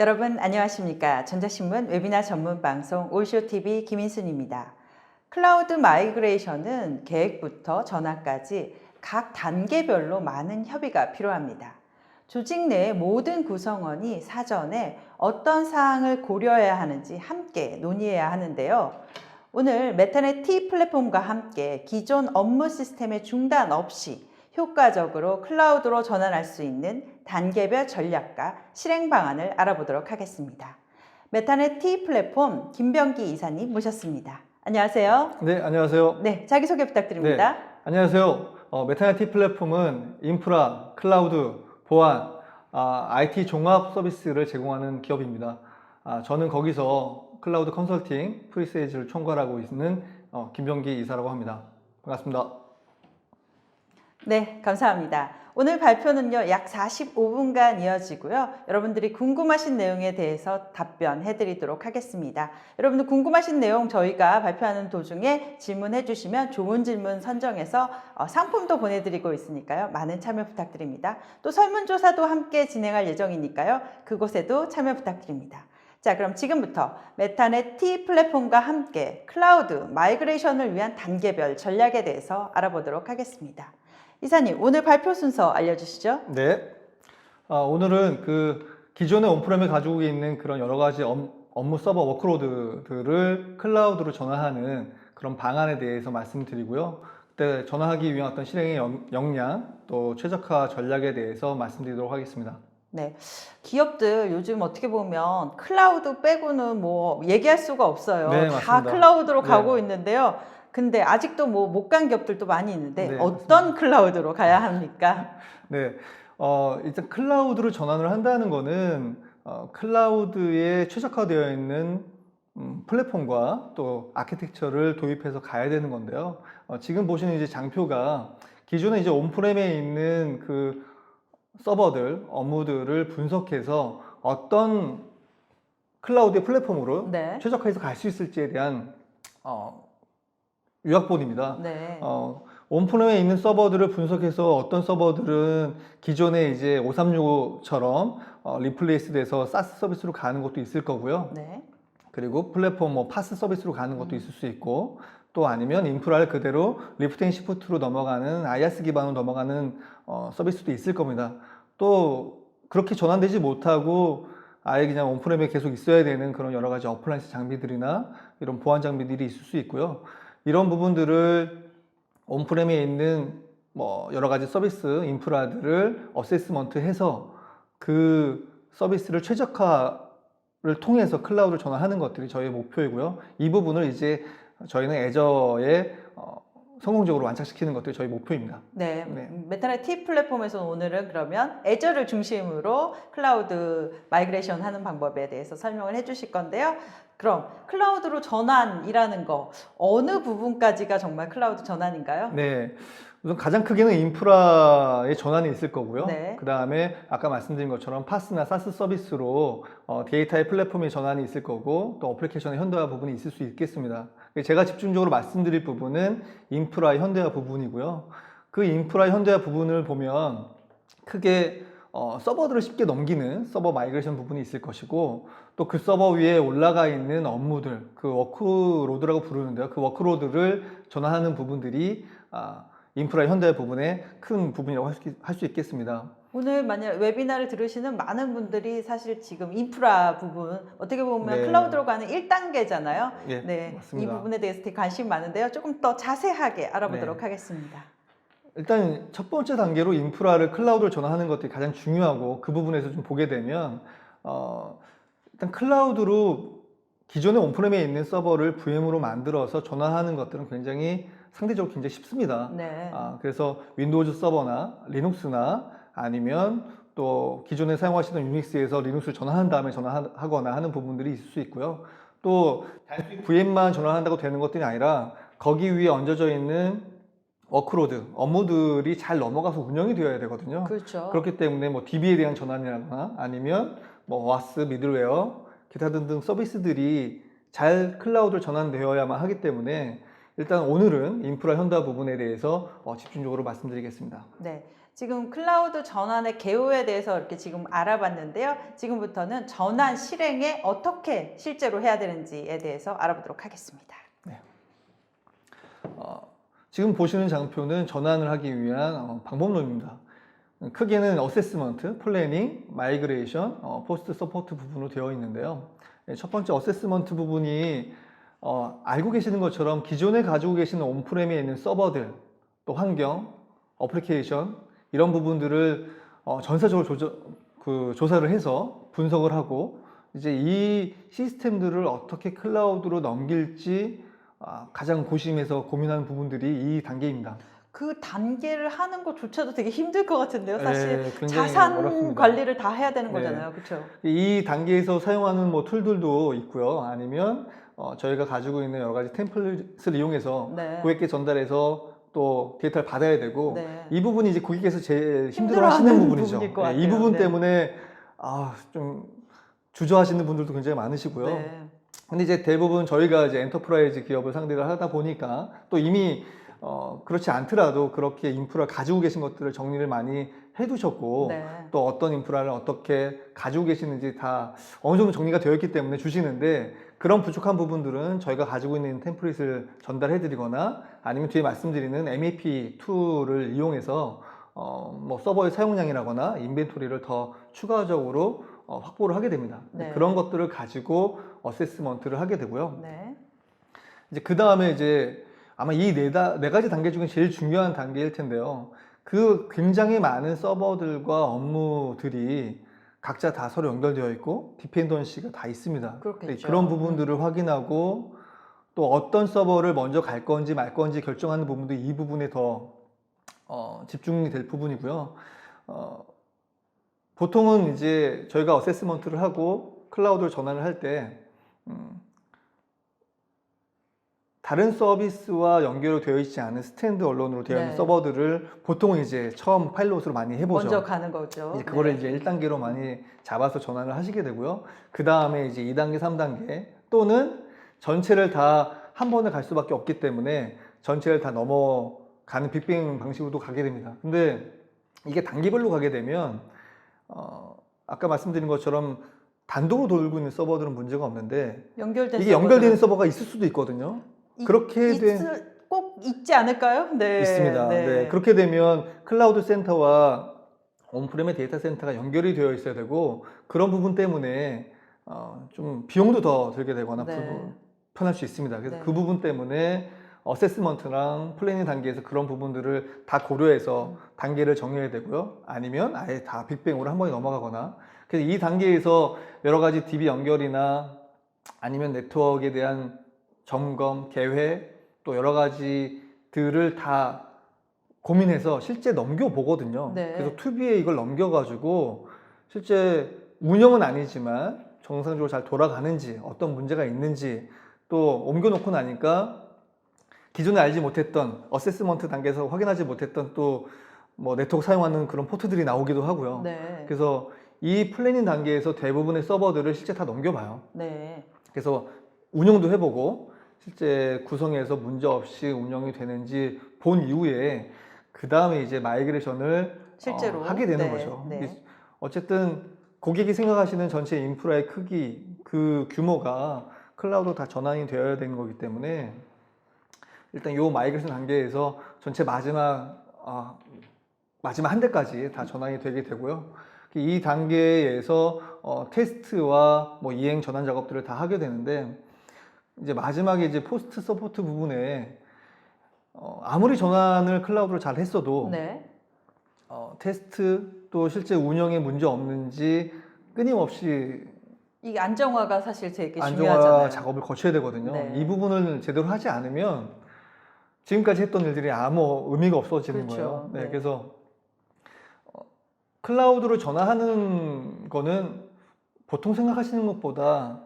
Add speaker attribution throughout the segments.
Speaker 1: 여러분 안녕하십니까? 전자신문 웨비나 전문 방송 올쇼TV 김인순입니다. 클라우드 마이그레이션은 계획부터 전환까지 각 단계별로 많은 협의가 필요합니다. 조직 내 모든 구성원이 사전에 어떤 사항을 고려해야 하는지 함께 논의해야 하는데요. 오늘 메타넷 T 플랫폼과 함께 기존 업무 시스템의 중단 없이 효과적으로 클라우드로 전환할 수 있는 단계별 전략과 실행 방안을 알아보도록 하겠습니다. 메타넷 T 플랫폼 김병기 이사님 모셨습니다. 안녕하세요.
Speaker 2: 네, 안녕하세요.
Speaker 1: 네, 자기소개 부탁드립니다.
Speaker 2: 네, 안녕하세요. 메타넷 T 플랫폼은 인프라, 클라우드, 보안, IT 종합 서비스를 제공하는 기업입니다. 저는 거기서 클라우드 컨설팅, 프리세일즈를 총괄하고 있는 김병기 이사라고 합니다. 반갑습니다.
Speaker 1: 네, 감사합니다. 오늘 발표는요, 약 45분간 이어지고요. 여러분들이 궁금하신 내용에 대해서 답변해 드리도록 하겠습니다. 여러분들 궁금하신 내용 저희가 발표하는 도중에 질문해 주시면 좋은 질문 선정해서 상품도 보내드리고 있으니까요. 많은 참여 부탁드립니다. 또 설문조사도 함께 진행할 예정이니까요. 그곳에도 참여 부탁드립니다. 자, 그럼 지금부터 메타넷 T 플랫폼과 함께 클라우드 마이그레이션을 위한 단계별 전략에 대해서 알아보도록 하겠습니다. 이사님, 오늘 발표 순서 알려주시죠.
Speaker 2: 네, 오늘은 기존의 온프렘에 가지고 있는 그런 여러 가지 업무 서버 워크로드들을 클라우드로 전환하는 그런 방안에 대해서 말씀드리고요. 그때 전환하기 위한 어떤 실행의 역량, 또 최적화 전략에 대해서 말씀드리도록 하겠습니다.
Speaker 1: 네, 기업들 요즘 어떻게 보면 클라우드 빼고는 뭐 얘기할 수가 없어요.
Speaker 2: 네,
Speaker 1: 다
Speaker 2: 맞습니다.
Speaker 1: 클라우드로 가고
Speaker 2: 네.
Speaker 1: 있는데요. 근데 아직도 뭐 못 간 기업들도 많이 있는데
Speaker 2: 네,
Speaker 1: 어떤 클라우드로 가야 합니까?
Speaker 2: 네, 일단 클라우드로 전환을 한다는 거는 클라우드에 최적화되어 있는 플랫폼과 또 아키텍처를 도입해서 가야 되는 건데요. 지금 보시는 이제 장표가 기존에 이제 온프렘에 있는 그 서버들, 업무들을 분석해서 어떤 클라우드의 플랫폼으로
Speaker 1: 네.
Speaker 2: 최적화해서 갈 수 있을지에 대한 요약본입니다.
Speaker 1: 네.
Speaker 2: 온프렘에 있는 서버들을 분석해서 어떤 서버들은 기존에 이제 536처럼 리플레이스 돼서 사스 서비스로 가는 것도 있을 거고요.
Speaker 1: 네.
Speaker 2: 그리고 플랫폼 파스 서비스로 가는 것도 있을 수 있고, 또 아니면 인프라를 그대로 리프트 앤 시프트로 넘어가는 IaaS 기반으로 넘어가는 서비스도 있을 겁니다. 또 그렇게 전환되지 못하고 아예 그냥 온프렘에 계속 있어야 되는 그런 여러 가지 어플라이언스 장비들이나 이런 보안 장비들이 있을 수 있고요. 이런 부분들을 온프렘에 있는 여러 가지 서비스 인프라들을 어세스먼트 해서 그 서비스를 최적화를 통해서 클라우드를 전환하는 것들이 저희의 목표이고요. 이 부분을 이제 저희는 애저에 성공적으로 완착시키는 것들이 저희 목표입니다.
Speaker 1: 네,
Speaker 2: 네.
Speaker 1: 메타넷 T 플랫폼에서 오늘은 그러면 애저를 중심으로 클라우드 마이그레이션 하는 방법에 대해서 설명을 해주실 건데요. 그럼 클라우드로 전환이라는 거 어느 부분까지가 정말 클라우드 전환인가요?
Speaker 2: 네. 우선 가장 크게는 인프라의 전환이 있을 거고요.
Speaker 1: 네.
Speaker 2: 그 다음에 아까 말씀드린 것처럼 파스나 사스 서비스로 데이터의 플랫폼의 전환이 있을 거고, 또 어플리케이션의 현대화 부분이 있을 수 있겠습니다. 제가 집중적으로 말씀드릴 부분은 인프라의 현대화 부분이고요. 그 인프라의 현대화 부분을 보면 크게 서버들을 쉽게 넘기는 서버 마이그레이션 부분이 있을 것이고, 또 그 서버 위에 올라가 있는 업무들, 그 워크로드라고 부르는데요. 그 워크로드를 전환하는 부분들이 인프라 현대화 부분의 큰 부분이라고 할 수 있겠습니다.
Speaker 1: 오늘 만약 웨비나를 들으시는 많은 분들이 사실 지금 인프라 부분 어떻게 보면
Speaker 2: 네.
Speaker 1: 클라우드로 가는 1단계잖아요.
Speaker 2: 예,
Speaker 1: 네,
Speaker 2: 맞습니다.
Speaker 1: 이 부분에 대해서 되게 관심 많은데요. 조금 더 자세하게 알아보도록
Speaker 2: 네.
Speaker 1: 하겠습니다.
Speaker 2: 일단 첫 번째 단계로 인프라를 클라우드로 전환하는 것들이 가장 중요하고, 그 부분에서 좀 보게 되면 일단 클라우드로 기존의 온프렘에 있는 서버를 VM으로 만들어서 전환하는 것들은 상대적으로 굉장히 쉽습니다.
Speaker 1: 네.
Speaker 2: 그래서 윈도우즈 서버나 리눅스나 아니면 또 기존에 사용하시던 유닉스에서 리눅스를 전환한 다음에 전환하거나 하는 부분들이 있을 수 있고요. 또 단순히 VM만 전환한다고 되는 것들이 아니라 거기 위에 얹어져 있는 워크로드, 업무들이 잘 넘어가서 운영이 되어야 되거든요.
Speaker 1: 그렇죠.
Speaker 2: 그렇기 때문에 DB에 대한 전환이라거나 아니면 와스, 미들웨어, 기타 등등 서비스들이 잘 클라우드로 전환되어야만 하기 때문에 일단 오늘은 인프라 현다 부분에 대해서 집중적으로 말씀드리겠습니다.
Speaker 1: 네. 지금 클라우드 전환의 개요에 대해서 이렇게 지금 알아봤는데요. 지금부터는 전환 실행에 어떻게 실제로 해야 되는지에 대해서 알아보도록 하겠습니다.
Speaker 2: 지금 보시는 장표는 전환을 하기 위한 방법론입니다. 크게는 어세스먼트, 플래닝, 마이그레이션, 포스트 서포트 부분으로 되어 있는데요. 첫 번째 어세스먼트 부분이 알고 계시는 것처럼 기존에 가지고 계시는 온프렘에 있는 서버들, 또 환경, 어플리케이션 이런 부분들을 전사적으로 조사를 해서 분석을 하고 이제 이 시스템들을 어떻게 클라우드로 넘길지 가장 고심해서 고민하는 부분들이 이 단계입니다.
Speaker 1: 그 단계를 하는 것조차도 되게 힘들 것 같은데요. 사실
Speaker 2: 네, 굉장히
Speaker 1: 자산
Speaker 2: 어렵습니다.
Speaker 1: 관리를 다 해야 되는
Speaker 2: 네.
Speaker 1: 거잖아요. 그렇죠?
Speaker 2: 이 단계에서 사용하는 뭐 툴들도 있고요. 아니면 저희가 가지고 있는 여러 가지 템플릿을 이용해서
Speaker 1: 네.
Speaker 2: 고객께 전달해서 또 데이터를 받아야 되고
Speaker 1: 네.
Speaker 2: 이 부분이 이제 고객께서 제일
Speaker 1: 힘들어하는
Speaker 2: 힘들어하시는 부분이죠.
Speaker 1: 부분일 것
Speaker 2: 이
Speaker 1: 같아요.
Speaker 2: 부분
Speaker 1: 네.
Speaker 2: 때문에 좀 주저하시는 분들도 굉장히 많으시고요.
Speaker 1: 네.
Speaker 2: 근데 이제 대부분 저희가 이제 엔터프라이즈 기업을 상대로 하다 보니까 또 이미 그렇지 않더라도 그렇게 인프라를 가지고 계신 것들을 정리를 많이 해두셨고
Speaker 1: 네.
Speaker 2: 또 어떤 인프라를 어떻게 가지고 계시는지 다 어느 정도 정리가 되어 있기 때문에 주시는데 그런 부족한 부분들은 저희가 가지고 있는 템플릿을 전달해 드리거나 아니면 뒤에 말씀드리는 MEP 툴을 이용해서 뭐 서버의 사용량이라거나 인벤토리를 더 추가적으로 확보를 하게 됩니다.
Speaker 1: 네.
Speaker 2: 그런 것들을 가지고 어세스먼트를 하게 되고요.
Speaker 1: 네.
Speaker 2: 이제 그 다음에 이제 아마 이 네 가지 단계 중에 제일 중요한 단계일 텐데요. 그 굉장히 많은 서버들과 업무들이 각자 다 서로 연결되어 있고 디펜던시가 다 있습니다.
Speaker 1: 그렇겠죠.
Speaker 2: 그런 부분들을 확인하고 또 어떤 서버를 먼저 갈 건지 말 건지 결정하는 부분도 이 부분에 더 집중이 될 부분이고요. 보통은 이제 저희가 어세스먼트를 하고 클라우드를 전환을 할 때 다른 서비스와 연결이 되어 있지 않은 스탠드 언론으로 되어 있는
Speaker 1: 네.
Speaker 2: 서버들을 보통은 이제 처음 파일럿으로 많이 해보죠.
Speaker 1: 먼저 가는 거죠.
Speaker 2: 이제 그거를
Speaker 1: 네.
Speaker 2: 이제 1단계로 많이 잡아서 전환을 하시게 되고요. 그 다음에 이제 2단계, 3단계 또는 전체를 다 한 번에 갈 수밖에 없기 때문에 전체를 다 넘어가는 빅뱅 방식으로도 가게 됩니다. 근데 이게 단계별로 가게 되면 아까 말씀드린 것처럼 단독으로 돌고 있는 서버들은 문제가 없는데
Speaker 1: 연결된
Speaker 2: 이게 연결되는 서버가 있을 수도 있거든요. 그렇게
Speaker 1: 꼭 있지 않을까요? 네.
Speaker 2: 있습니다. 네. 그렇게 되면 클라우드 센터와 온프렘의 데이터 센터가 연결이 되어 있어야 되고 그런 부분 때문에 좀 비용도 더 들게 되거나
Speaker 1: 네.
Speaker 2: 편할 수 있습니다. 그래서
Speaker 1: 네.
Speaker 2: 그 부분 때문에 어세스먼트랑 플래닝 단계에서 그런 부분들을 다 고려해서 단계를 정해야 되고요. 아니면 아예 다 빅뱅으로 한 번에 넘어가거나 그래서 이 단계에서 여러 가지 DB 연결이나 아니면 네트워크에 대한 점검, 계획 또 여러 가지들을 다 고민해서 실제 넘겨보거든요.
Speaker 1: 네.
Speaker 2: 그래서 투비에 이걸 넘겨가지고 실제 운영은 아니지만 정상적으로 잘 돌아가는지 어떤 문제가 있는지 또 옮겨놓고 나니까 기존에 알지 못했던 어세스먼트 단계에서 확인하지 못했던 또 뭐 네트워크 사용하는 그런 포트들이 나오기도 하고요.
Speaker 1: 네.
Speaker 2: 그래서 이 플래닝 단계에서 대부분의 서버들을 실제 다 넘겨봐요.
Speaker 1: 네.
Speaker 2: 그래서 운영도 해보고 실제 구성해서 문제 없이 운영이 되는지 본 이후에 그 다음에 이제 마이그레이션을
Speaker 1: 실제로
Speaker 2: 하게 되는
Speaker 1: 네.
Speaker 2: 거죠.
Speaker 1: 네.
Speaker 2: 어쨌든 고객이 생각하시는 전체 인프라의 크기, 그 규모가 클라우드 다 전환이 되어야 되는 거기 때문에 일단 이 마이그레이션 단계에서 전체 마지막 한 대까지 다 전환이 되게 되고요. 이 단계에서 테스트와 뭐 이행 전환 작업들을 다 하게 되는데 이제 마지막에 이제 포스트 서포트 부분에 아무리 전환을 클라우드로 잘 했어도
Speaker 1: 네.
Speaker 2: 테스트 또 실제 운영에 문제 없는지 끊임없이
Speaker 1: 이게 안정화가 사실 되게
Speaker 2: 안정화
Speaker 1: 중요하잖아요.
Speaker 2: 작업을 거쳐야 되거든요.
Speaker 1: 네.
Speaker 2: 이 부분을 제대로 하지 않으면 지금까지 했던 일들이 아무 의미가 없어지는
Speaker 1: 그렇죠.
Speaker 2: 거예요. 네,
Speaker 1: 네.
Speaker 2: 그래서 클라우드로 전환하는 거는 보통 생각하시는 것보다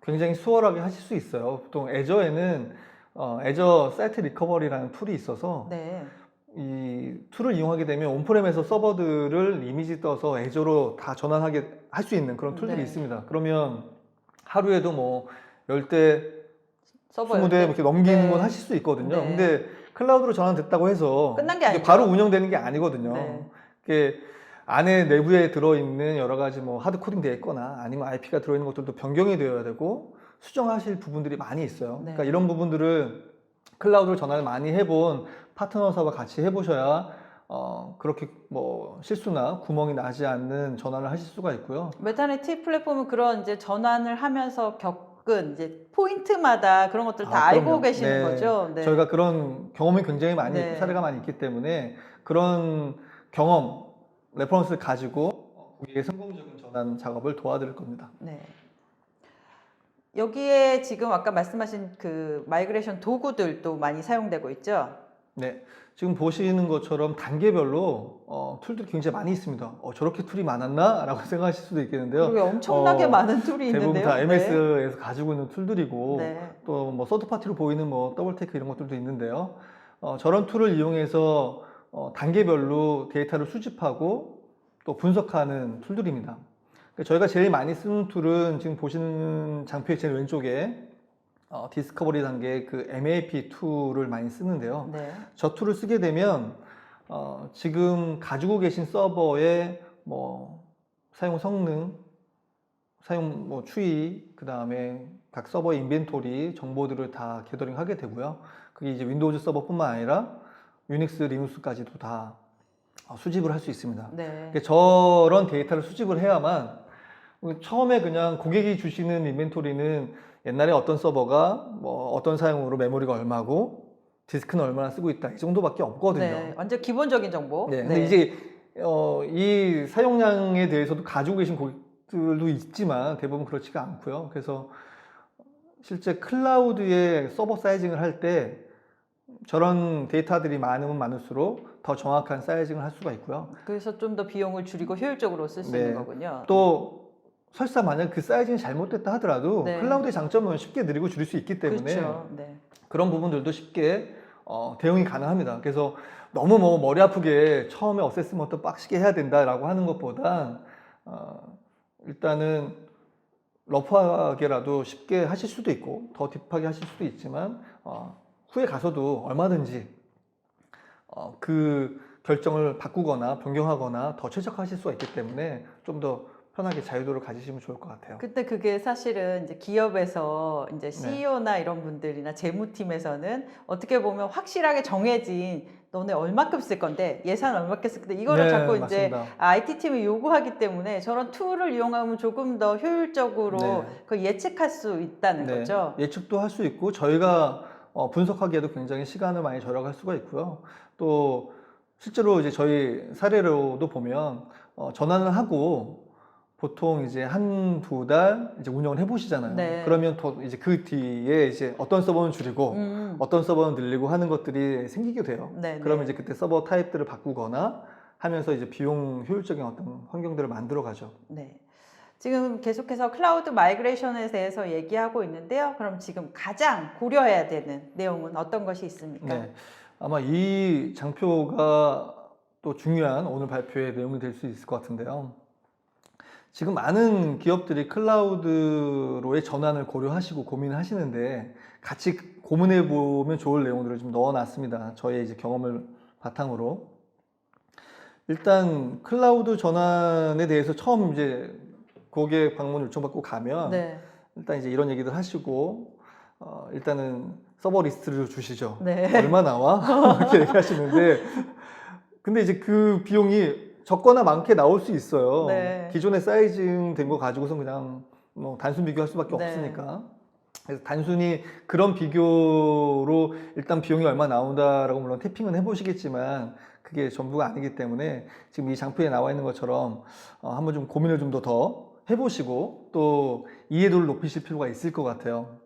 Speaker 2: 굉장히 수월하게 하실 수 있어요. 보통 애저에는 애저 사이트 리커버리라는 툴이 있어서
Speaker 1: 네.
Speaker 2: 이 툴을 이용하게 되면 온프렘에서 서버들을 이미지 떠서 애저로 다 전환하게 할 수 있는 그런 툴들이
Speaker 1: 네.
Speaker 2: 있습니다. 그러면 하루에도 뭐 10대
Speaker 1: 서버
Speaker 2: 20대
Speaker 1: 열
Speaker 2: 이렇게 넘기는
Speaker 1: 네.
Speaker 2: 건 하실 수 있거든요.
Speaker 1: 네.
Speaker 2: 근데 클라우드로 전환됐다고 해서
Speaker 1: 끝난 게
Speaker 2: 이게
Speaker 1: 아니죠.
Speaker 2: 바로 운영되는 게 아니거든요.
Speaker 1: 네.
Speaker 2: 이게 안에 내부에 들어있는 여러 가지 뭐 하드 코딩 되어 있거나 아니면 IP가 들어있는 것들도 변경이 되어야 되고 수정하실 부분들이 많이 있어요.
Speaker 1: 네.
Speaker 2: 그러니까 이런 부분들을 클라우드로 전환을 많이 해본 파트너사와 같이 해보셔야 그렇게 뭐 실수나 구멍이 나지 않는 전환을 하실 수가 있고요.
Speaker 1: 메타네티 플랫폼은 그런 이제 전환을 하면서 겪은 이제 포인트마다 그런 것들 다
Speaker 2: 아,
Speaker 1: 알고
Speaker 2: 그럼요.
Speaker 1: 계시는
Speaker 2: 네.
Speaker 1: 거죠. 네.
Speaker 2: 저희가 그런 경험이 굉장히 많이
Speaker 1: 네.
Speaker 2: 있고 사례가 많이 있기 때문에 그런 경험, 레퍼런스를 가지고 고객의 성공적인 전환 작업을 도와드릴 겁니다.
Speaker 1: 네. 여기에 지금 아까 말씀하신 그 마이그레이션 도구들도 많이 사용되고 있죠.
Speaker 2: 네, 지금 보시는 것처럼 단계별로 툴들이 굉장히 많이 있습니다. 저렇게 툴이 많았나? 라고 생각하실 수도 있겠는데요.
Speaker 1: 그리고 엄청나게 많은 툴이
Speaker 2: 대부분
Speaker 1: 있는데요.
Speaker 2: 다
Speaker 1: 네.
Speaker 2: MS에서 가지고 있는 툴들이고
Speaker 1: 네.
Speaker 2: 또 뭐 서드 파티로 보이는 뭐 더블테크 이런 것들도 있는데요. 저런 툴을 이용해서 단계별로 데이터를 수집하고 또 분석하는 툴들입니다. 저희가 제일 많이 쓰는 툴은 지금 보시는 장표의 제일 왼쪽에 디스커버리 단계 그 MAP 툴을 많이 쓰는데요.
Speaker 1: 네.
Speaker 2: 저 툴을 쓰게 되면 지금 가지고 계신 서버의 뭐 사용 성능, 사용 뭐 추이, 그 다음에 각 서버 인벤토리 정보들을 다 게더링 하게 되고요. 그게 이제 윈도우즈 서버뿐만 아니라 유닉스, 리눅스까지도 다 수집을 할 수 있습니다.
Speaker 1: 네.
Speaker 2: 그러니까 저런 데이터를 수집을 해야만 처음에 그냥 고객이 주시는 인벤토리는 옛날에 어떤 서버가 뭐 어떤 사용으로 메모리가 얼마고 디스크는 얼마나 쓰고 있다 이 정도밖에 없거든요.
Speaker 1: 네. 완전 기본적인 정보.
Speaker 2: 네, 근데 이제 이 사용량에 대해서도 가지고 계신 고객들도 있지만 대부분 그렇지가 않고요. 그래서 실제 클라우드에 서버 사이징을 할 때 저런 데이터들이 많으면 많을수록 더 정확한 사이징을 할 수가 있고요.
Speaker 1: 그래서 좀 더 비용을 줄이고 효율적으로 쓸 수 있는 거군요.
Speaker 2: 또 설사 만약 그 사이징이 잘못됐다 하더라도
Speaker 1: 네.
Speaker 2: 클라우드의 장점은 쉽게 늘리고 줄일 수 있기 때문에
Speaker 1: 그렇죠. 네.
Speaker 2: 그런 부분들도 쉽게 대응이 가능합니다. 그래서 너무 뭐 머리 아프게 처음에 어세스먼트 빡시게 해야 된다라고 하는 것보다 일단은 러프하게라도 쉽게 하실 수도 있고 더 딥하게 하실 수도 있지만 후에 가서도 얼마든지 그 결정을 바꾸거나 변경하거나 더 최적화하실 수가 있기 때문에 좀 더 편하게 자유도를 가지시면 좋을 것 같아요.
Speaker 1: 그때 그게 사실은 이제 기업에서 이제 CEO나 이런 분들이나 재무팀에서는 어떻게 보면 확실하게 정해진 너네 얼마큼 쓸 건데 예산 얼마큼 쓸 건데 이거를
Speaker 2: 네,
Speaker 1: 자꾸
Speaker 2: 맞습니다.
Speaker 1: 이제 IT팀이 요구하기 때문에 저런 툴을 이용하면 조금 더 효율적으로
Speaker 2: 네.
Speaker 1: 그 예측할 수 있다는
Speaker 2: 네,
Speaker 1: 거죠.
Speaker 2: 예측도 할 수 있고 저희가 분석하기에도 굉장히 시간을 많이 절약할 수가 있고요. 또 실제로 이제 저희 사례로도 보면 전환을 하고 보통 이제 한두 달 이제 운영을 해보시잖아요.
Speaker 1: 네.
Speaker 2: 그러면 또 이제 그 뒤에 이제 어떤 서버는 줄이고 어떤 서버는 늘리고 하는 것들이 생기게 돼요.
Speaker 1: 네,
Speaker 2: 그러면
Speaker 1: 네.
Speaker 2: 이제 그때 서버 타입들을 바꾸거나 하면서 이제 비용 효율적인 어떤 환경들을 만들어 가죠.
Speaker 1: 네. 지금 계속해서 클라우드 마이그레이션에 대해서 얘기하고 있는데요. 그럼 지금 가장 고려해야 되는 내용은 어떤 것이 있습니까?
Speaker 2: 네. 아마 이 장표가 또 중요한 오늘 발표의 내용이 될 수 있을 것 같은데요. 지금 많은 기업들이 클라우드로의 전환을 고려하시고 고민을 하시는데 같이 고민해 보면 좋을 내용들을 좀 넣어놨습니다. 저의 이제 경험을 바탕으로. 일단 클라우드 전환에 대해서 처음 이제 고객 방문 요청받고 가면
Speaker 1: 네.
Speaker 2: 일단 이제 이런 얘기들 하시고 일단은 서버 리스트를 주시죠.
Speaker 1: 네.
Speaker 2: 얼마 나와? 이렇게 얘기하시는데 근데 이제 그 비용이 적거나 많게 나올 수 있어요.
Speaker 1: 네.
Speaker 2: 기존에 사이징 된 거 가지고선 그냥 뭐 단순 비교할 수밖에
Speaker 1: 네.
Speaker 2: 없으니까. 그래서 단순히 그런 비교로 일단 비용이 얼마 나온다라고 물론 태핑은 해보시겠지만 그게 전부가 아니기 때문에 지금 이 장표에 나와 있는 것처럼 한번 좀 고민을 좀 더 해보시고 또 이해도를 높이실 필요가 있을 것 같아요.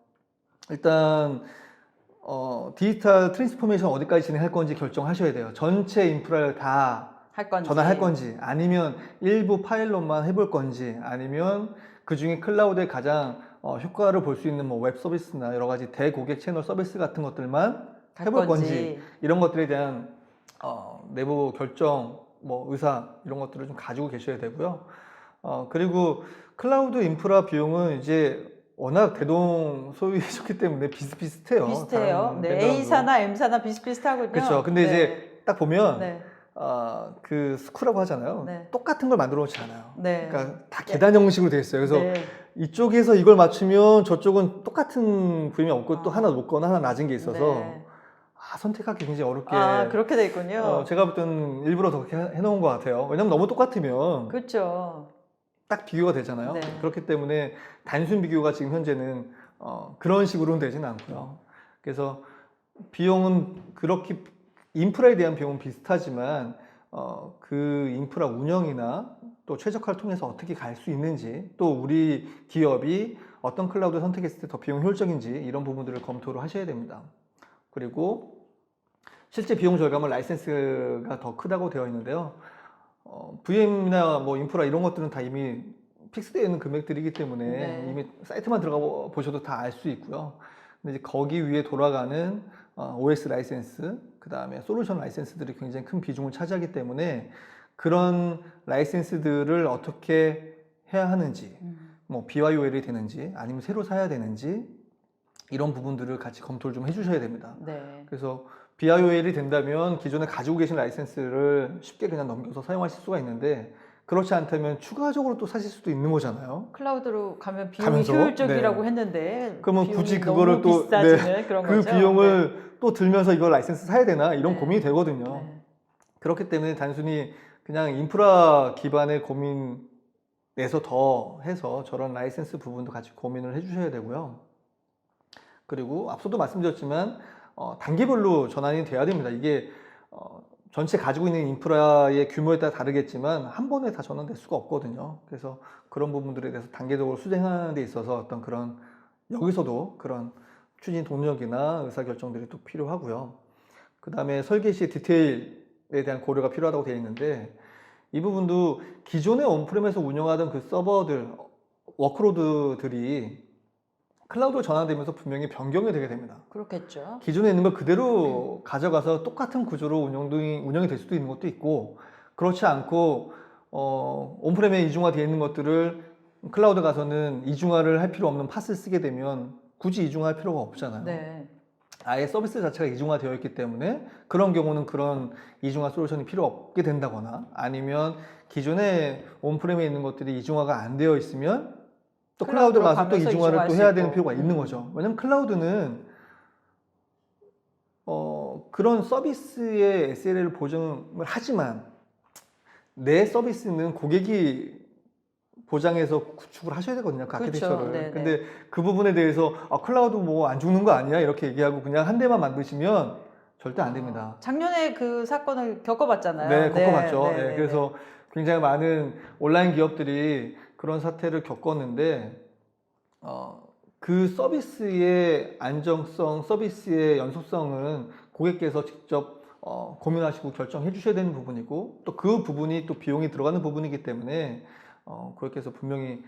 Speaker 2: 일단 디지털 트랜스포메이션 어디까지 진행할 건지 결정하셔야 돼요. 전체 인프라를 다
Speaker 1: 할 건지.
Speaker 2: 전환할 건지 아니면 일부 파일럿만 해볼 건지 아니면 그 중에 클라우드에 가장 효과를 볼 수 있는 뭐 웹 서비스나 여러 가지 대고객 채널 서비스 같은 것들만
Speaker 1: 할
Speaker 2: 해볼 건지 이런 것들에 대한 내부 결정, 뭐 의사 이런 것들을 좀 가지고 계셔야 되고요. 그리고 클라우드 인프라 비용은 이제 워낙 대동 소유이셨기 때문에 비슷비슷해요.
Speaker 1: 비슷해요.
Speaker 2: 다른
Speaker 1: 네,
Speaker 2: 밴드랑도.
Speaker 1: A사나 M사나 비슷비슷하군요.
Speaker 2: 그렇죠. 근데
Speaker 1: 네.
Speaker 2: 이제 딱 보면
Speaker 1: 네.
Speaker 2: 그 스쿠라고 하잖아요.
Speaker 1: 네.
Speaker 2: 똑같은 걸 만들어 놓지 않아요.
Speaker 1: 네.
Speaker 2: 그러니까 다 계단 형식으로 되어 있어요. 그래서
Speaker 1: 네.
Speaker 2: 이쪽에서 이걸 맞추면 저쪽은 똑같은 부임이 없고 또
Speaker 1: 아.
Speaker 2: 하나 높거나 하나 낮은 게 있어서
Speaker 1: 네.
Speaker 2: 선택하기 굉장히 어렵게
Speaker 1: 그렇게 돼 있군요.
Speaker 2: 제가 볼 때는 일부러 더 그렇게 해놓은 것 같아요. 왜냐면 너무 똑같으면
Speaker 1: 그렇죠.
Speaker 2: 딱 비교가 되잖아요.
Speaker 1: 네.
Speaker 2: 그렇기 때문에 단순 비교가 지금 현재는 그런 식으로는 되지는 않고요. 그래서 비용은 그렇게 인프라에 대한 비용은 비슷하지만 그 인프라 운영이나 또 최적화를 통해서 어떻게 갈 수 있는지 또 우리 기업이 어떤 클라우드 선택했을 때 더 비용 효율적인지 이런 부분들을 검토를 하셔야 됩니다. 그리고 실제 비용 절감은 라이센스가 더 크다고 되어 있는데요. VM이나 뭐 인프라 이런 것들은 다 이미 픽스되어 있는 금액들이기 때문에
Speaker 1: 네.
Speaker 2: 이미 사이트만 들어가 보셔도 다 알 수 있고요. 근데 이제 거기 위에 돌아가는 OS 라이센스, 그 다음에 솔루션 라이센스들이 굉장히 큰 비중을 차지하기 때문에 그런 라이센스들을 어떻게 해야 하는지, 뭐 BYOL이 되는지 아니면 새로 사야 되는지 이런 부분들을 같이 검토를 좀 해주셔야 됩니다.
Speaker 1: 네.
Speaker 2: 그래서 BIOL이 된다면 기존에 가지고 계신 라이센스를 쉽게 그냥 넘겨서 사용하실 수가 있는데 그렇지 않다면 추가적으로 또 사실 수도 있는 거잖아요.
Speaker 1: 클라우드로 가면 비용이
Speaker 2: 가면서,
Speaker 1: 효율적이라고 했는데
Speaker 2: 그러면
Speaker 1: 비용이
Speaker 2: 굳이
Speaker 1: 너무
Speaker 2: 그거를 또
Speaker 1: 비싸지는 그런
Speaker 2: 그
Speaker 1: 거죠.
Speaker 2: 비용을 또 들면서 이걸 라이센스 사야 되나 이런
Speaker 1: 네.
Speaker 2: 고민이 되거든요.
Speaker 1: 네.
Speaker 2: 그렇기 때문에 단순히 그냥 인프라 기반의 고민에서 더 해서 저런 라이센스 부분도 같이 고민을 해주셔야 되고요. 그리고 앞서도 말씀드렸지만 단계별로 전환이 돼야 됩니다. 이게 전체 가지고 있는 인프라의 규모에 따라 다르겠지만 한 번에 다 전환될 수가 없거든요. 그래서 그런 부분들에 대해서 단계적으로 수정하는 데 있어서 어떤 그런 여기서도 그런 추진 동력이나 의사결정들이 또 필요하고요. 그 다음에 설계 시 디테일에 대한 고려가 필요하다고 되어 있는데 이 부분도 기존에 온프렘에서 운영하던 그 서버들, 워크로드들이 클라우드로 전환되면서 분명히 변경이 되게 됩니다.
Speaker 1: 그렇겠죠.
Speaker 2: 기존에 있는 걸 그대로 가져가서 똑같은 구조로 운영이 될 수도 있는 것도 있고 그렇지 않고 온프렘에 이중화되어 있는 것들을 클라우드 가서는 이중화를 할 필요 없는 팟을 쓰게 되면 굳이 이중화할 필요가 없잖아요.
Speaker 1: 네.
Speaker 2: 아예 서비스 자체가 이중화되어 있기 때문에 그런 경우는 그런 이중화 솔루션이 필요 없게 된다거나 아니면 기존에 온프렘에 있는 것들이 이중화가 안 되어 있으면 또 클라우드 가서 또 이중화를 또 해야 되는 필요가 있는 거죠. 왜냐면 클라우드는 그런 서비스의 SLA를 보증을 하지만 내 서비스는 고객이 보장해서 구축을 하셔야 되거든요. 그
Speaker 1: 그렇죠.
Speaker 2: 아키텍처를.
Speaker 1: 네네.
Speaker 2: 근데 그 부분에 대해서 클라우드 뭐 안 죽는 거 아니야? 이렇게 얘기하고 그냥 한 대만 만드시면 절대 안 됩니다.
Speaker 1: 작년에 그 사건을 겪어봤잖아요.
Speaker 2: 네, 겪어봤죠.
Speaker 1: 네, 네,
Speaker 2: 그래서 굉장히 많은 온라인 기업들이 그런 사태를 겪었는데 그 서비스의 안정성, 서비스의 연속성은 고객께서 직접 고민하시고 결정해 주셔야 되는 부분이고 또 그 부분이 또 비용이 들어가는 부분이기 때문에 고객께서 분명히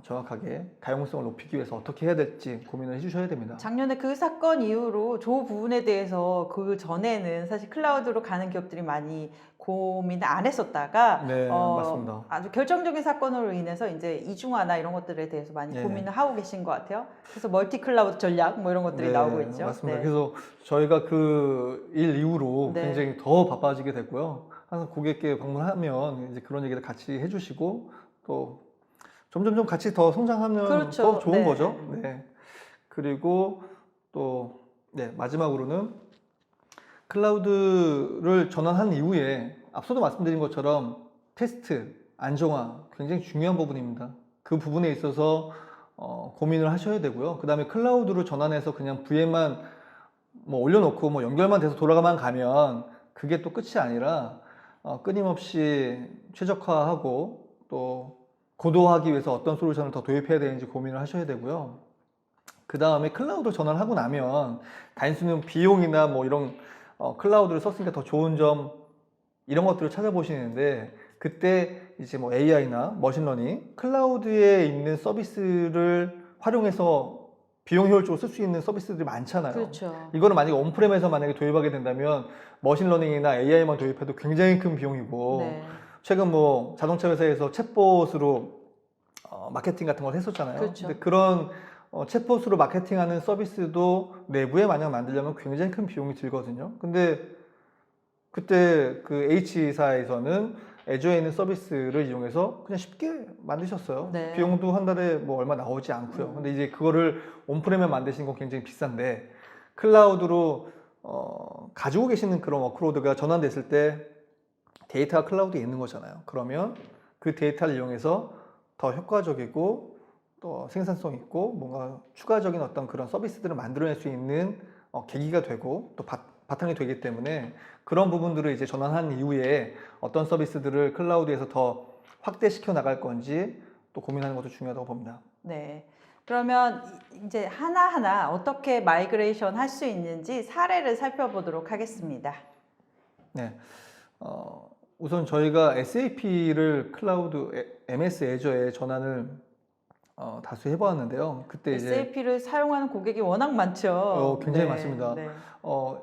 Speaker 2: 정확하게 가용성을 높이기 위해서 어떻게 해야 될지 고민을 해주셔야 됩니다.
Speaker 1: 작년에 그 사건 이후로 조 부분에 대해서 그 전에는 사실 클라우드로 가는 기업들이 많이 고민을 안 했었다가
Speaker 2: 네, 맞습니다.
Speaker 1: 아주 결정적인 사건으로 인해서 이제 이중화나 이런 것들에 대해서 많이
Speaker 2: 네.
Speaker 1: 고민을 하고 계신 것 같아요. 그래서 멀티 클라우드 전략 뭐 이런 것들이
Speaker 2: 네,
Speaker 1: 나오고 있죠.
Speaker 2: 맞습니다.
Speaker 1: 네.
Speaker 2: 그래서 저희가 그 일 이후로
Speaker 1: 네.
Speaker 2: 굉장히 더 바빠지게 됐고요. 항상 고객께 방문하면 이제 그런 얘기를 같이 해주시고 또 점점점 같이 더 성장하면
Speaker 1: 그렇죠.
Speaker 2: 더 좋은
Speaker 1: 네.
Speaker 2: 거죠. 네. 그리고 또 마지막으로는 클라우드를 전환한 이후에 앞서도 말씀드린 것처럼 테스트, 안정화 굉장히 중요한 부분입니다. 그 부분에 있어서 고민을 하셔야 되고요. 그 다음에 클라우드로 전환해서 그냥 VM만 뭐 올려놓고 뭐 연결만 돼서 돌아가만 가면 그게 또 끝이 아니라 끊임없이 최적화하고 또 고도화하기 위해서 어떤 솔루션을 더 도입해야 되는지 고민을 하셔야 되고요. 그 다음에 클라우드 전환을 하고 나면 단순히 비용이나 뭐 이런 클라우드를 썼으니까 더 좋은 점 이런 것들을 찾아보시는데 그때 이제 뭐 AI나 머신러닝, 클라우드에 있는 서비스를 활용해서 비용 효율적으로 쓸 수 있는 서비스들이 많잖아요.
Speaker 1: 그렇죠.
Speaker 2: 이거는 만약에 온프렘에서 만약에 도입하게 된다면 머신러닝이나 AI만 도입해도 굉장히 큰 비용이고
Speaker 1: 네.
Speaker 2: 최근 뭐 자동차 회사에서 챗봇으로 마케팅 같은 걸 했었잖아요.
Speaker 1: 그렇죠.
Speaker 2: 근데 그런 챗봇으로 마케팅하는 서비스도 내부에 만약 만들려면 굉장히 큰 비용이 들거든요. 근데 그때 그 H사에서는 애저에 있는 서비스를 이용해서 그냥 쉽게 만드셨어요.
Speaker 1: 네.
Speaker 2: 비용도 한 달에 뭐 얼마 나오지 않고요. 근데 이제 그거를 온프레임에 만드신 건 굉장히 비싼데 클라우드로 가지고 계시는 그런 워크로드가 전환됐을 때 데이터가 클라우드에 있는 거잖아요. 그러면 그 데이터를 이용해서 더 효과적이고 또 생산성 있고 뭔가 추가적인 어떤 그런 서비스들을 만들어낼 수 있는 계기가 되고 또 바탕이 되기 때문에 그런 부분들을 이제 전환한 이후에 어떤 서비스들을 클라우드에서 더 확대시켜 나갈 건지 또 고민하는 것도 중요하다고 봅니다.
Speaker 1: 네. 그러면 이제 하나하나 어떻게 마이그레이션 할 수 있는지 사례를 살펴보도록 하겠습니다.
Speaker 2: 네. 우선 저희가 SAP를 클라우드 MS 애저에 전환을 다수 해보았는데요. 그때 이제
Speaker 1: SAP를 사용하는 고객이 워낙 많죠.
Speaker 2: 굉장히
Speaker 1: 네,
Speaker 2: 많습니다.
Speaker 1: 네.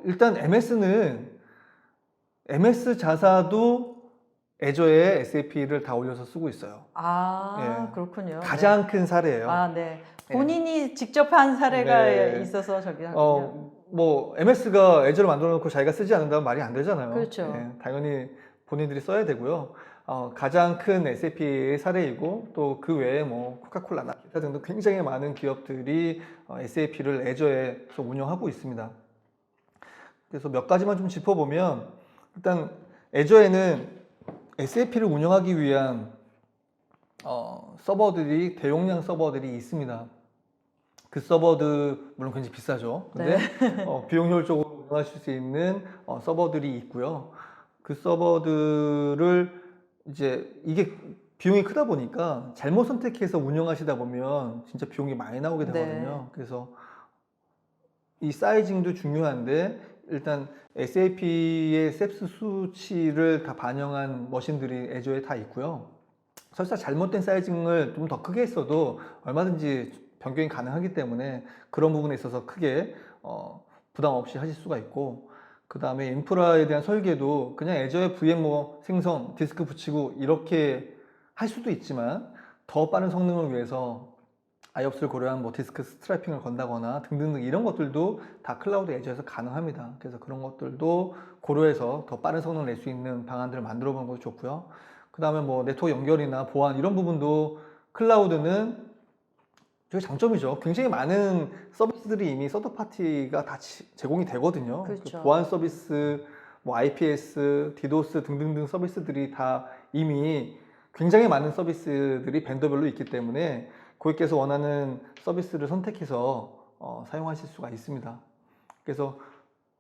Speaker 2: 일단 MS 자사도 애저에 SAP를 다 올려서 쓰고 있어요.
Speaker 1: 아,
Speaker 2: 예.
Speaker 1: 그렇군요.
Speaker 2: 가장 큰 사례예요.
Speaker 1: 아, 네. 본인이 직접 한 사례가
Speaker 2: 네.
Speaker 1: 있어서 저기
Speaker 2: 뭐 MS가 애저를 만들어 놓고 자기가 쓰지 않는다면 말이 안 되잖아요.
Speaker 1: 그렇죠.
Speaker 2: 예, 당연히 본인들이 써야 되고요. 가장 큰 SAP의 사례이고 또 그 외에 뭐 코카콜라나 기타 등등 굉장히 많은 기업들이 SAP를 애저에서 운영하고 있습니다. 그래서 몇 가지만 좀 짚어보면 일단 애저에는 SAP를 운영하기 위한 서버들이 대용량 서버들이 있습니다. 그 서버들 물론 굉장히 비싸죠. 근데 비용 효율적으로 운영하실 수 있는 서버들이 있고요. 그 서버들을 이제 이게 비용이 크다 보니까 잘못 선택해서 운영하시다 보면 진짜 비용이 많이 나오게 되거든요.
Speaker 1: 네.
Speaker 2: 그래서 이 사이징도 중요한데 일단 SAP의 셉스 수치를 다 반영한 머신들이 애저에 다 있고요. 설사 잘못된 사이징을 좀 더 크게 했어도 얼마든지 변경이 가능하기 때문에 그런 부분에 있어서 크게 부담 없이 하실 수가 있고, 그 다음에 인프라에 대한 설계도 그냥 애저에 VM 뭐 생성, 디스크 붙이고 이렇게 할 수도 있지만 더 빠른 성능을 위해서 IOPS를 고려한 뭐 디스크 스트라이핑을 건다거나 등등등 이런 것들도 다 클라우드 애저에서 가능합니다. 그래서 그런 것들도 고려해서 더 빠른 성능을 낼 수 있는 방안들을 만들어 보는 것도 좋고요. 그 다음에 뭐 네트워크 연결이나 보안 이런 부분도 클라우드는 되게 장점이죠. 굉장히 많은 서비스들이 이미 서드파티가 다 제공이 되거든요.
Speaker 1: 그렇죠.
Speaker 2: 그 보안 서비스, 뭐 IPS, 디도스 등등등 서비스들이 다 이미 굉장히 많은 서비스들이 벤더별로 있기 때문에 고객께서 원하는 서비스를 선택해서 사용하실 수가 있습니다. 그래서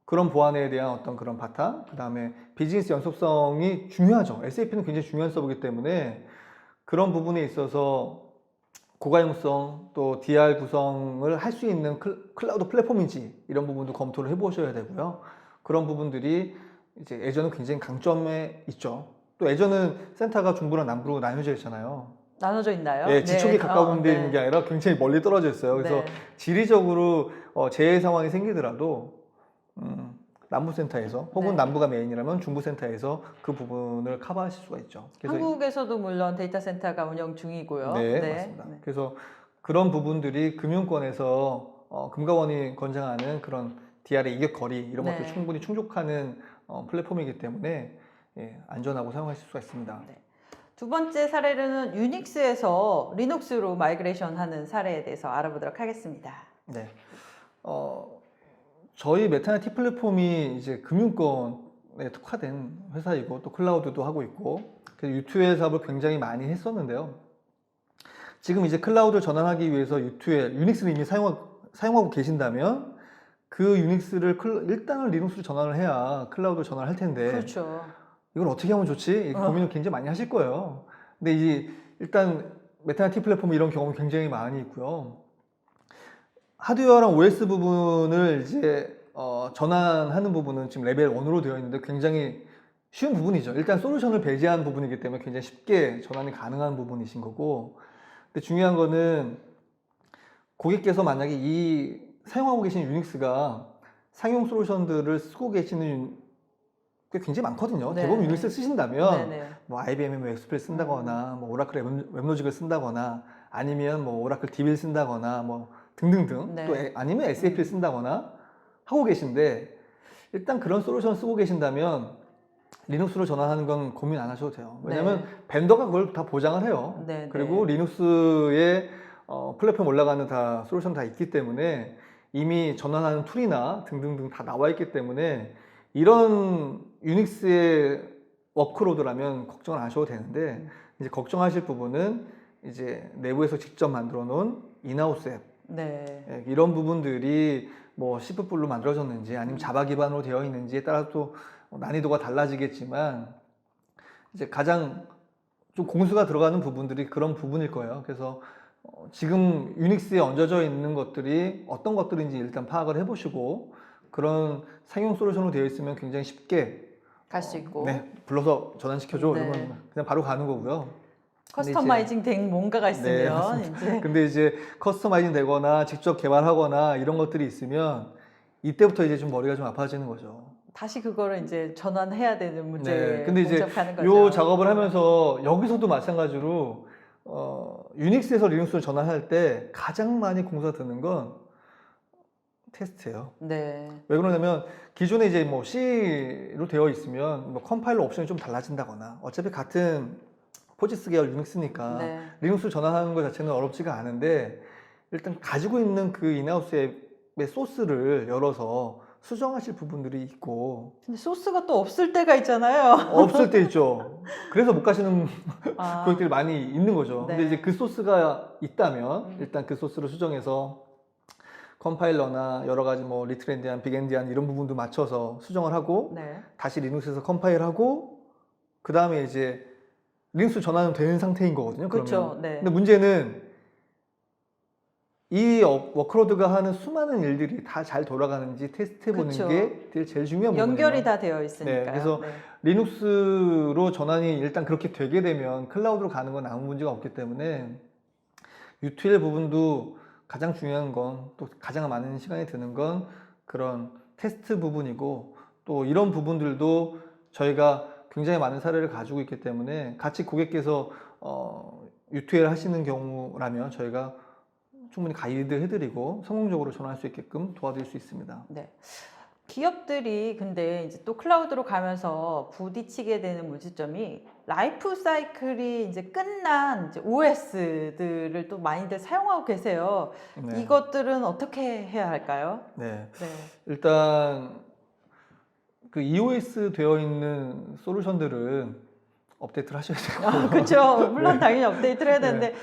Speaker 2: 그런 보안에 대한 어떤 그런 바탕, 그 다음에 비즈니스 연속성이 중요하죠. SAP는 굉장히 중요한 서버이기 때문에 그런 부분에 있어서 고가용성 또 DR 구성을 할 수 있는 클라우드 플랫폼인지 이런 부분도 검토를 해보셔야 되고요. 그런 부분들이 이제 애저는 굉장히 강점에 있죠. 또 애저는 센터가 중부랑 남부로 나뉘어져 있잖아요.
Speaker 1: 나눠져 있나요?
Speaker 2: 예, 지척이
Speaker 1: 네.
Speaker 2: 가까운 데
Speaker 1: 네.
Speaker 2: 있는 게 아니라 굉장히 멀리 떨어져 있어요. 그래서
Speaker 1: 네.
Speaker 2: 지리적으로 재해 상황이 생기더라도 남부센터에서 혹은
Speaker 1: 네.
Speaker 2: 남부가 메인이라면 중부센터에서 그 부분을 커버하실 수가 있죠. 그래서
Speaker 1: 한국에서도 물론 데이터 센터가 운영 중이고요.
Speaker 2: 네, 맞습니다. 그래서 그런 부분들이 금융권에서 금감원이 권장하는 그런 DR의 이격 거리 이런
Speaker 1: 네.
Speaker 2: 것들 충분히 충족하는 플랫폼이기 때문에 예, 안전하고 사용하실 수가 있습니다.
Speaker 1: 네. 두 번째 사례는 유닉스에서 리눅스로 마이그레이션 하는 사례에 대해서 알아보도록 하겠습니다.
Speaker 2: 네. 저희 메타나티 플랫폼이 이제 금융권에 특화된 회사이고 또 클라우드도 하고 있고 그래서 U2L 사업을 굉장히 많이 했었는데요. 지금 이제 클라우드를 전환하기 위해서 U2L, 유닉스를 이미 사용하고 계신다면 그 유닉스를 일단은 리눅스로 전환을 해야 클라우드로 전환을 할 텐데
Speaker 1: 그렇죠.
Speaker 2: 이걸 어떻게 하면 좋지? 고민을 굉장히 많이 하실 거예요. 근데 이제 일단 메타나티 플랫폼이 이런 경험이 굉장히 많이 있고요. 하드웨어랑 OS 부분을 이제 전환하는 부분은 지금 레벨 1으로 되어 있는데 굉장히 쉬운 부분이죠. 일단 솔루션을 배제한 부분이기 때문에 굉장히 쉽게 전환이 가능한 부분이신 거고, 근데 중요한 거는 고객께서 만약에 이 사용하고 계신 유닉스가 상용 솔루션들을 쓰고 계시는 게 굉장히 많거든요.
Speaker 1: 네.
Speaker 2: 대부분 유닉스 쓰신다면
Speaker 1: 네네.
Speaker 2: 뭐 IBM 엑스프레스 쓴다거나 뭐 오라클 웹로직을 쓴다거나 아니면 뭐 오라클 DB를 쓴다거나 뭐 등등등
Speaker 1: 네.
Speaker 2: 또 아니면 SAP를 쓴다거나 하고 계신데 일단 그런 솔루션을 쓰고 계신다면 리눅스로 전환하는 건 고민 안 하셔도 돼요. 왜냐하면 벤더가 그걸 다 보장을 해요.
Speaker 1: 네,
Speaker 2: 그리고 리눅스에 플랫폼 올라가는 다 솔루션 다 있기 때문에 이미 전환하는 툴이나 등등등 다 나와 있기 때문에 이런 유닉스의 워크로드라면 걱정을 안 하셔도 되는데 이제 걱정하실 부분은 이제 내부에서 직접 만들어 놓은 인하우스 앱
Speaker 1: 네.
Speaker 2: 이런 부분들이 뭐 C++로 만들어졌는지 아니면 자바 기반으로 되어 있는지에 따라 또 난이도가 달라지겠지만 이제 가장 좀 공수가 들어가는 부분들이 그런 부분일 거예요. 그래서 지금 유닉스에 얹어져 있는 것들이 어떤 것들인지 일단 파악을 해보시고 그런 상용 솔루션으로 되어 있으면 굉장히 쉽게
Speaker 1: 갈 수 있고
Speaker 2: 네, 불러서 전환시켜줘
Speaker 1: 네.
Speaker 2: 이러면 그냥 바로 가는 거고요.
Speaker 1: 커스터마이징 된 뭔가가 있으면 이제
Speaker 2: 근데 이제 커스터마이징 되거나 직접 개발하거나 이런 것들이 있으면 이때부터 이제 좀 머리가 좀 아파지는 거죠.
Speaker 1: 다시 그거를 이제 전환해야 되는 문제에
Speaker 2: 근데 이제
Speaker 1: 봉착하는 거죠.
Speaker 2: 요 작업을 하면서 여기서도 마찬가지로 유닉스에서 리눅스로 전환할 때 가장 많이 공수가 드는 건 테스트예요.
Speaker 1: 네.
Speaker 2: 왜 그러냐면 기존에 이제 뭐 C로 되어 있으면 뭐 컴파일러 옵션이 좀 달라진다거나 어차피 같은 포지스 계열 유닉스니까
Speaker 1: 네.
Speaker 2: 리눅스로 전환하는 것 자체는 어렵지가 않은데 일단 가지고 있는 그 인하우스 앱의 소스를 열어서 수정하실 부분들이 있고
Speaker 1: 근데 소스가 또 없을 때가 있잖아요.
Speaker 2: 없을 때 있죠. 그래서 못 가시는
Speaker 1: 아,
Speaker 2: 고객들이 많이 있는 거죠.
Speaker 1: 네.
Speaker 2: 근데 이제 그 소스가 있다면 일단 그 소스를 수정해서 컴파일러나 여러 가지 뭐 리트렌디안, 빅엔디안 이런 부분도 맞춰서 수정을 하고
Speaker 1: 네.
Speaker 2: 다시 리눅스에서 컴파일하고 그 다음에 이제 리눅스 전환은 되는 상태인 거거든요.
Speaker 1: 그렇죠.
Speaker 2: 그러면.
Speaker 1: 네.
Speaker 2: 근데 문제는 이 워크로드가 하는 수많은 일들이 다 잘 돌아가는지 테스트해 보는
Speaker 1: 그쵸.
Speaker 2: 게 제일 중요한
Speaker 1: 연결이
Speaker 2: 부분이에요.
Speaker 1: 다 되어 있으니까요.
Speaker 2: 네, 그래서
Speaker 1: 네.
Speaker 2: 리눅스로 전환이 일단 그렇게 되게 되면 클라우드로 가는 건 아무 문제가 없기 때문에 유틸 부분도 가장 중요한 건 또 가장 많은 시간이 드는 건 그런 테스트 부분이고 또 이런 부분들도 저희가 굉장히 많은 사례를 가지고 있기 때문에 같이 고객께서 유틸 하시는 경우라면 저희가 충분히 가이드 해드리고 성공적으로 전환할 수 있게끔 도와드릴 수 있습니다.
Speaker 1: 네. 기업들이 근데 이제 또 클라우드로 가면서 부딪히게 되는 문제점이 라이프 사이클이 이제 끝난 이제 OS들을 또 많이들 사용하고 계세요.
Speaker 2: 네.
Speaker 1: 이것들은 어떻게 해야 할까요?
Speaker 2: 네.
Speaker 1: 네.
Speaker 2: 일단 그 EOS 되어 있는 솔루션들은 업데이트를 하셔야 돼요.
Speaker 1: 그렇죠. 물론
Speaker 2: 네.
Speaker 1: 당연히 업데이트를 해야
Speaker 2: 네.
Speaker 1: 되는데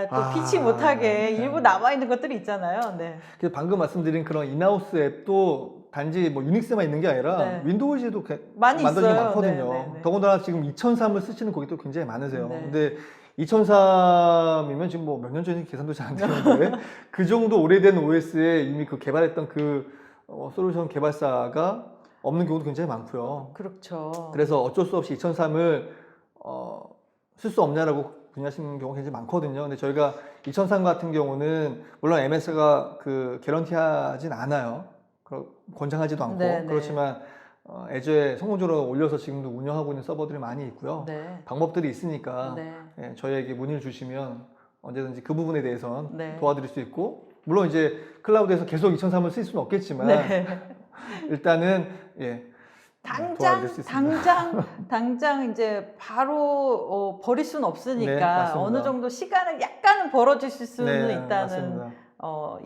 Speaker 1: 또
Speaker 2: 아,
Speaker 1: 피치 못하게
Speaker 2: 네.
Speaker 1: 일부 남아 있는 것들이 있잖아요. 네.
Speaker 2: 그래서 방금 말씀드린 그런 인하우스 앱도 단지 뭐 유닉스만 있는 게 아니라
Speaker 1: 네.
Speaker 2: 윈도우즈에도
Speaker 1: 많이
Speaker 2: 만들어진 게
Speaker 1: 있어요.
Speaker 2: 많거든요.
Speaker 1: 네, 네, 네.
Speaker 2: 더군다나 지금 2003을 쓰시는 고객도 굉장히 많으세요.
Speaker 1: 네.
Speaker 2: 근데 2003이면 지금 뭐 몇 년 전인지 계산도 잘 안 되는데 그 정도 오래된 OS에 이미 그 개발했던 그 솔루션 개발사가 없는 경우도 굉장히 많고요.
Speaker 1: 그렇죠.
Speaker 2: 그래서 어쩔 수 없이 2003을 쓸 수 없냐라고 문의하시는 경우가 굉장히 많거든요. 근데 저희가 2003 같은 경우는 물론 MS가 그 개런티하진 않아요. 권장하지도 않고
Speaker 1: 네, 네.
Speaker 2: 그렇지만 애저에 성공적으로 올려서 지금도 운영하고 있는 서버들이 많이 있고요.
Speaker 1: 네.
Speaker 2: 방법들이 있으니까
Speaker 1: 네.
Speaker 2: 예, 저희에게 문의를 주시면 언제든지 그 부분에 대해서는
Speaker 1: 네.
Speaker 2: 도와드릴 수 있고 물론 이제 클라우드에서 계속 2003을 쓸 수는 없겠지만
Speaker 1: 네.
Speaker 2: 일단은 예, 도와드릴 수 있습니다.
Speaker 1: 당장 이제 바로 버릴 수는
Speaker 2: 네,
Speaker 1: 없으니까
Speaker 2: 맞습니다.
Speaker 1: 어느 정도 시간을 약간은 벌어주실 수는
Speaker 2: 네,
Speaker 1: 있다는
Speaker 2: 맞습니다.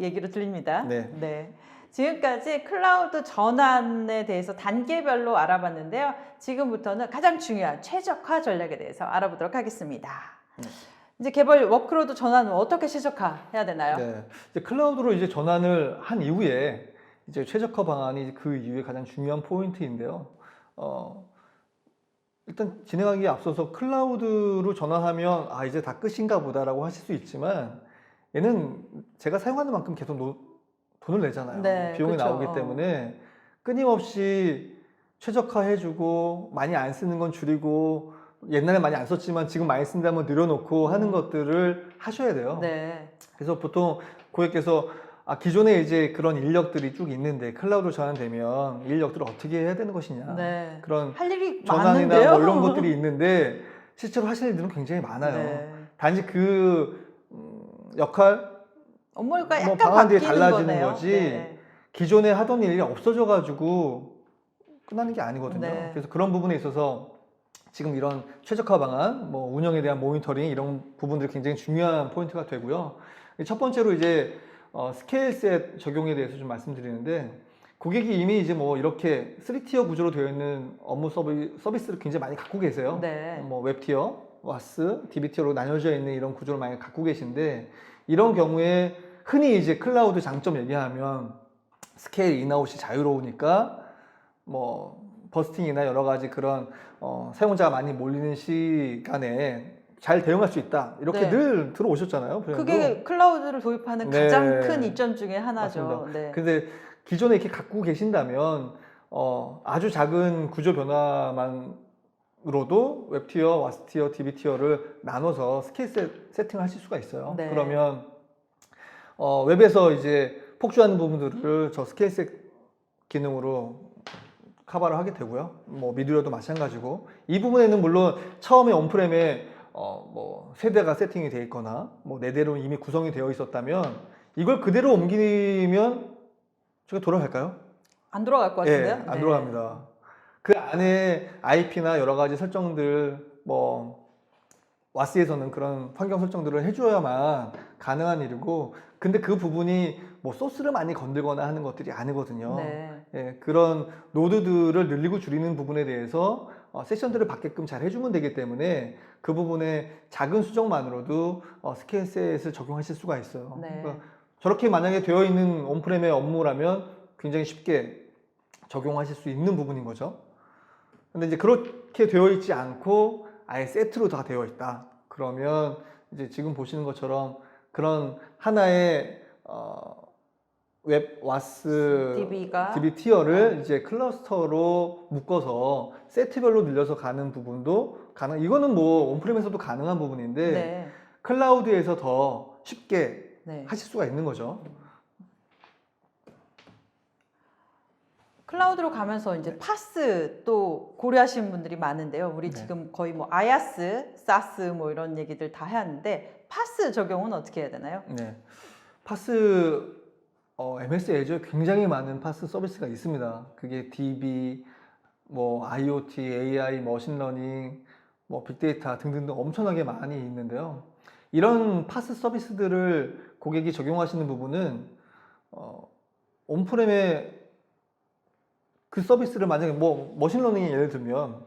Speaker 1: 얘기를 드립니다.
Speaker 2: 네.
Speaker 1: 지금까지 클라우드 전환에 대해서 단계별로 알아봤는데요. 지금부터는 가장 중요한 최적화 전략에 대해서 알아보도록 하겠습니다. 이제 개발 워크로드 전환은 어떻게 최적화해야 되나요?
Speaker 2: 네. 이제 클라우드로 이제 전환을 한 이후에 이제 최적화 방안이 그 이후에 가장 중요한 포인트인데요. 일단 진행하기에 앞서서 클라우드로 전환하면 아 이제 다 끝인가 보다라고 하실 수 있지만 얘는 제가 사용하는 만큼 계속 돈을 내잖아요.
Speaker 1: 네,
Speaker 2: 비용이
Speaker 1: 그쵸.
Speaker 2: 나오기 때문에 끊임없이 최적화해주고 많이 안 쓰는 건 줄이고 옛날에 많이 안 썼지만 지금 많이 쓴다면 늘려놓고 하는 것들을 하셔야 돼요.
Speaker 1: 네.
Speaker 2: 그래서 보통 고객께서 기존에 이제 그런 인력들이 쭉 있는데 클라우드로 전환되면 이 인력들을 어떻게 해야 되는 것이냐
Speaker 1: 네.
Speaker 2: 그런
Speaker 1: 할 일이
Speaker 2: 전환이나
Speaker 1: 많은데요.
Speaker 2: 뭐 이런 것들이 있는데 실제로 하실 일들은 굉장히 많아요.
Speaker 1: 네.
Speaker 2: 단지 그 역할
Speaker 1: 업무가
Speaker 2: 뭐
Speaker 1: 약간
Speaker 2: 방한 뒤에
Speaker 1: 바뀌는
Speaker 2: 달라지는
Speaker 1: 거네요.
Speaker 2: 거지
Speaker 1: 네.
Speaker 2: 기존에 하던 일이 없어져가지고 끝나는 게 아니거든요.
Speaker 1: 네.
Speaker 2: 그래서 그런 부분에 있어서 지금 이런 최적화 방안, 뭐 운영에 대한 모니터링 이런 부분들이 굉장히 중요한 포인트가 되고요. 첫 번째로 이제 스케일셋 적용에 대해서 좀 말씀드리는데 고객이 이미 이제 뭐 이렇게 3티어 구조로 되어 있는 업무 서비스를 굉장히 많이 갖고 계세요.
Speaker 1: 네.
Speaker 2: 뭐 웹티어, 와스, DB티어로 나뉘어져 있는 이런 구조를 많이 갖고 계신데 이런 경우에 흔히 이제 클라우드 장점 얘기하면 스케일 인아웃이 자유로우니까 뭐 버스팅이나 여러 가지 그런 사용자가 많이 몰리는 시간에 잘 대응할 수 있다. 이렇게
Speaker 1: 네.
Speaker 2: 늘 들어오셨잖아요. 브랜드도.
Speaker 1: 그게 클라우드를 도입하는
Speaker 2: 네.
Speaker 1: 가장 큰 이점 중에 하나죠.
Speaker 2: 맞습니다.
Speaker 1: 네.
Speaker 2: 근데 기존에 이렇게 갖고 계신다면 아주 작은 구조 변화만으로도 웹티어, 와스티어, DB티어를 나눠서 스케일 세팅을 하실 수가 있어요.
Speaker 1: 네.
Speaker 2: 그러면 웹에서 이제 폭주하는 부분들을 저 스케일 셋 기능으로 커버를 하게 되고요. 뭐 미디어도 마찬가지고 이 부분에는 물론 처음에 온프렘에 뭐 세대가 세팅이 되어 있거나 뭐 네 대로 이미 구성이 되어 있었다면 이걸 그대로 옮기면 저게 돌아갈까요?
Speaker 1: 안 돌아갈 것
Speaker 2: 예,
Speaker 1: 같은데요?
Speaker 2: 안
Speaker 1: 네.
Speaker 2: 돌아갑니다. 그 안에 IP나 여러 가지 설정들 뭐 와스에서는 그런 환경 설정들을 해줘야만 가능한 일이고 근데 그 부분이 뭐 소스를 많이 건들거나 하는 것들이 아니거든요.
Speaker 1: 네.
Speaker 2: 예, 그런 노드들을 늘리고 줄이는 부분에 대해서 세션들을 받게끔 잘 해주면 되기 때문에 그 부분에 작은 수정만으로도 스케일셋을 적용하실 수가 있어요.
Speaker 1: 네.
Speaker 2: 그러니까 저렇게 만약에 되어 있는 온프렘의 업무라면 굉장히 쉽게 적용하실 수 있는 부분인 거죠. 근데 이제 그렇게 되어 있지 않고 아예 세트로 다 되어 있다. 그러면 이제 지금 보시는 것처럼 그런 하나의 웹 와스 DB 티어를 이제 클러스터로 묶어서 세트별로 늘려서 가는 부분도 가능. 이거는 뭐 온프렘에서도 가능한 부분인데
Speaker 1: 네.
Speaker 2: 클라우드에서 더 쉽게
Speaker 1: 네.
Speaker 2: 하실 수가 있는 거죠.
Speaker 1: 클라우드로 가면서 이제 파스 또 고려하시는 분들이 많은데요. 우리
Speaker 2: 네.
Speaker 1: 지금 거의 뭐 아야스, 사스 뭐 이런 얘기들 다 해왔는데 파스 적용은 어떻게 해야 되나요?
Speaker 2: 네. 파스 MS 애저에 굉장히 많은 파스 서비스가 있습니다. 그게 DB, 뭐 IoT, AI, 머신러닝, 뭐 빅데이터 등등등 엄청나게 많이 있는데요. 이런 파스 서비스들을 고객이 적용하시는 부분은 온프렘에 그 서비스를 만약에 뭐 머신러닝 예를 들면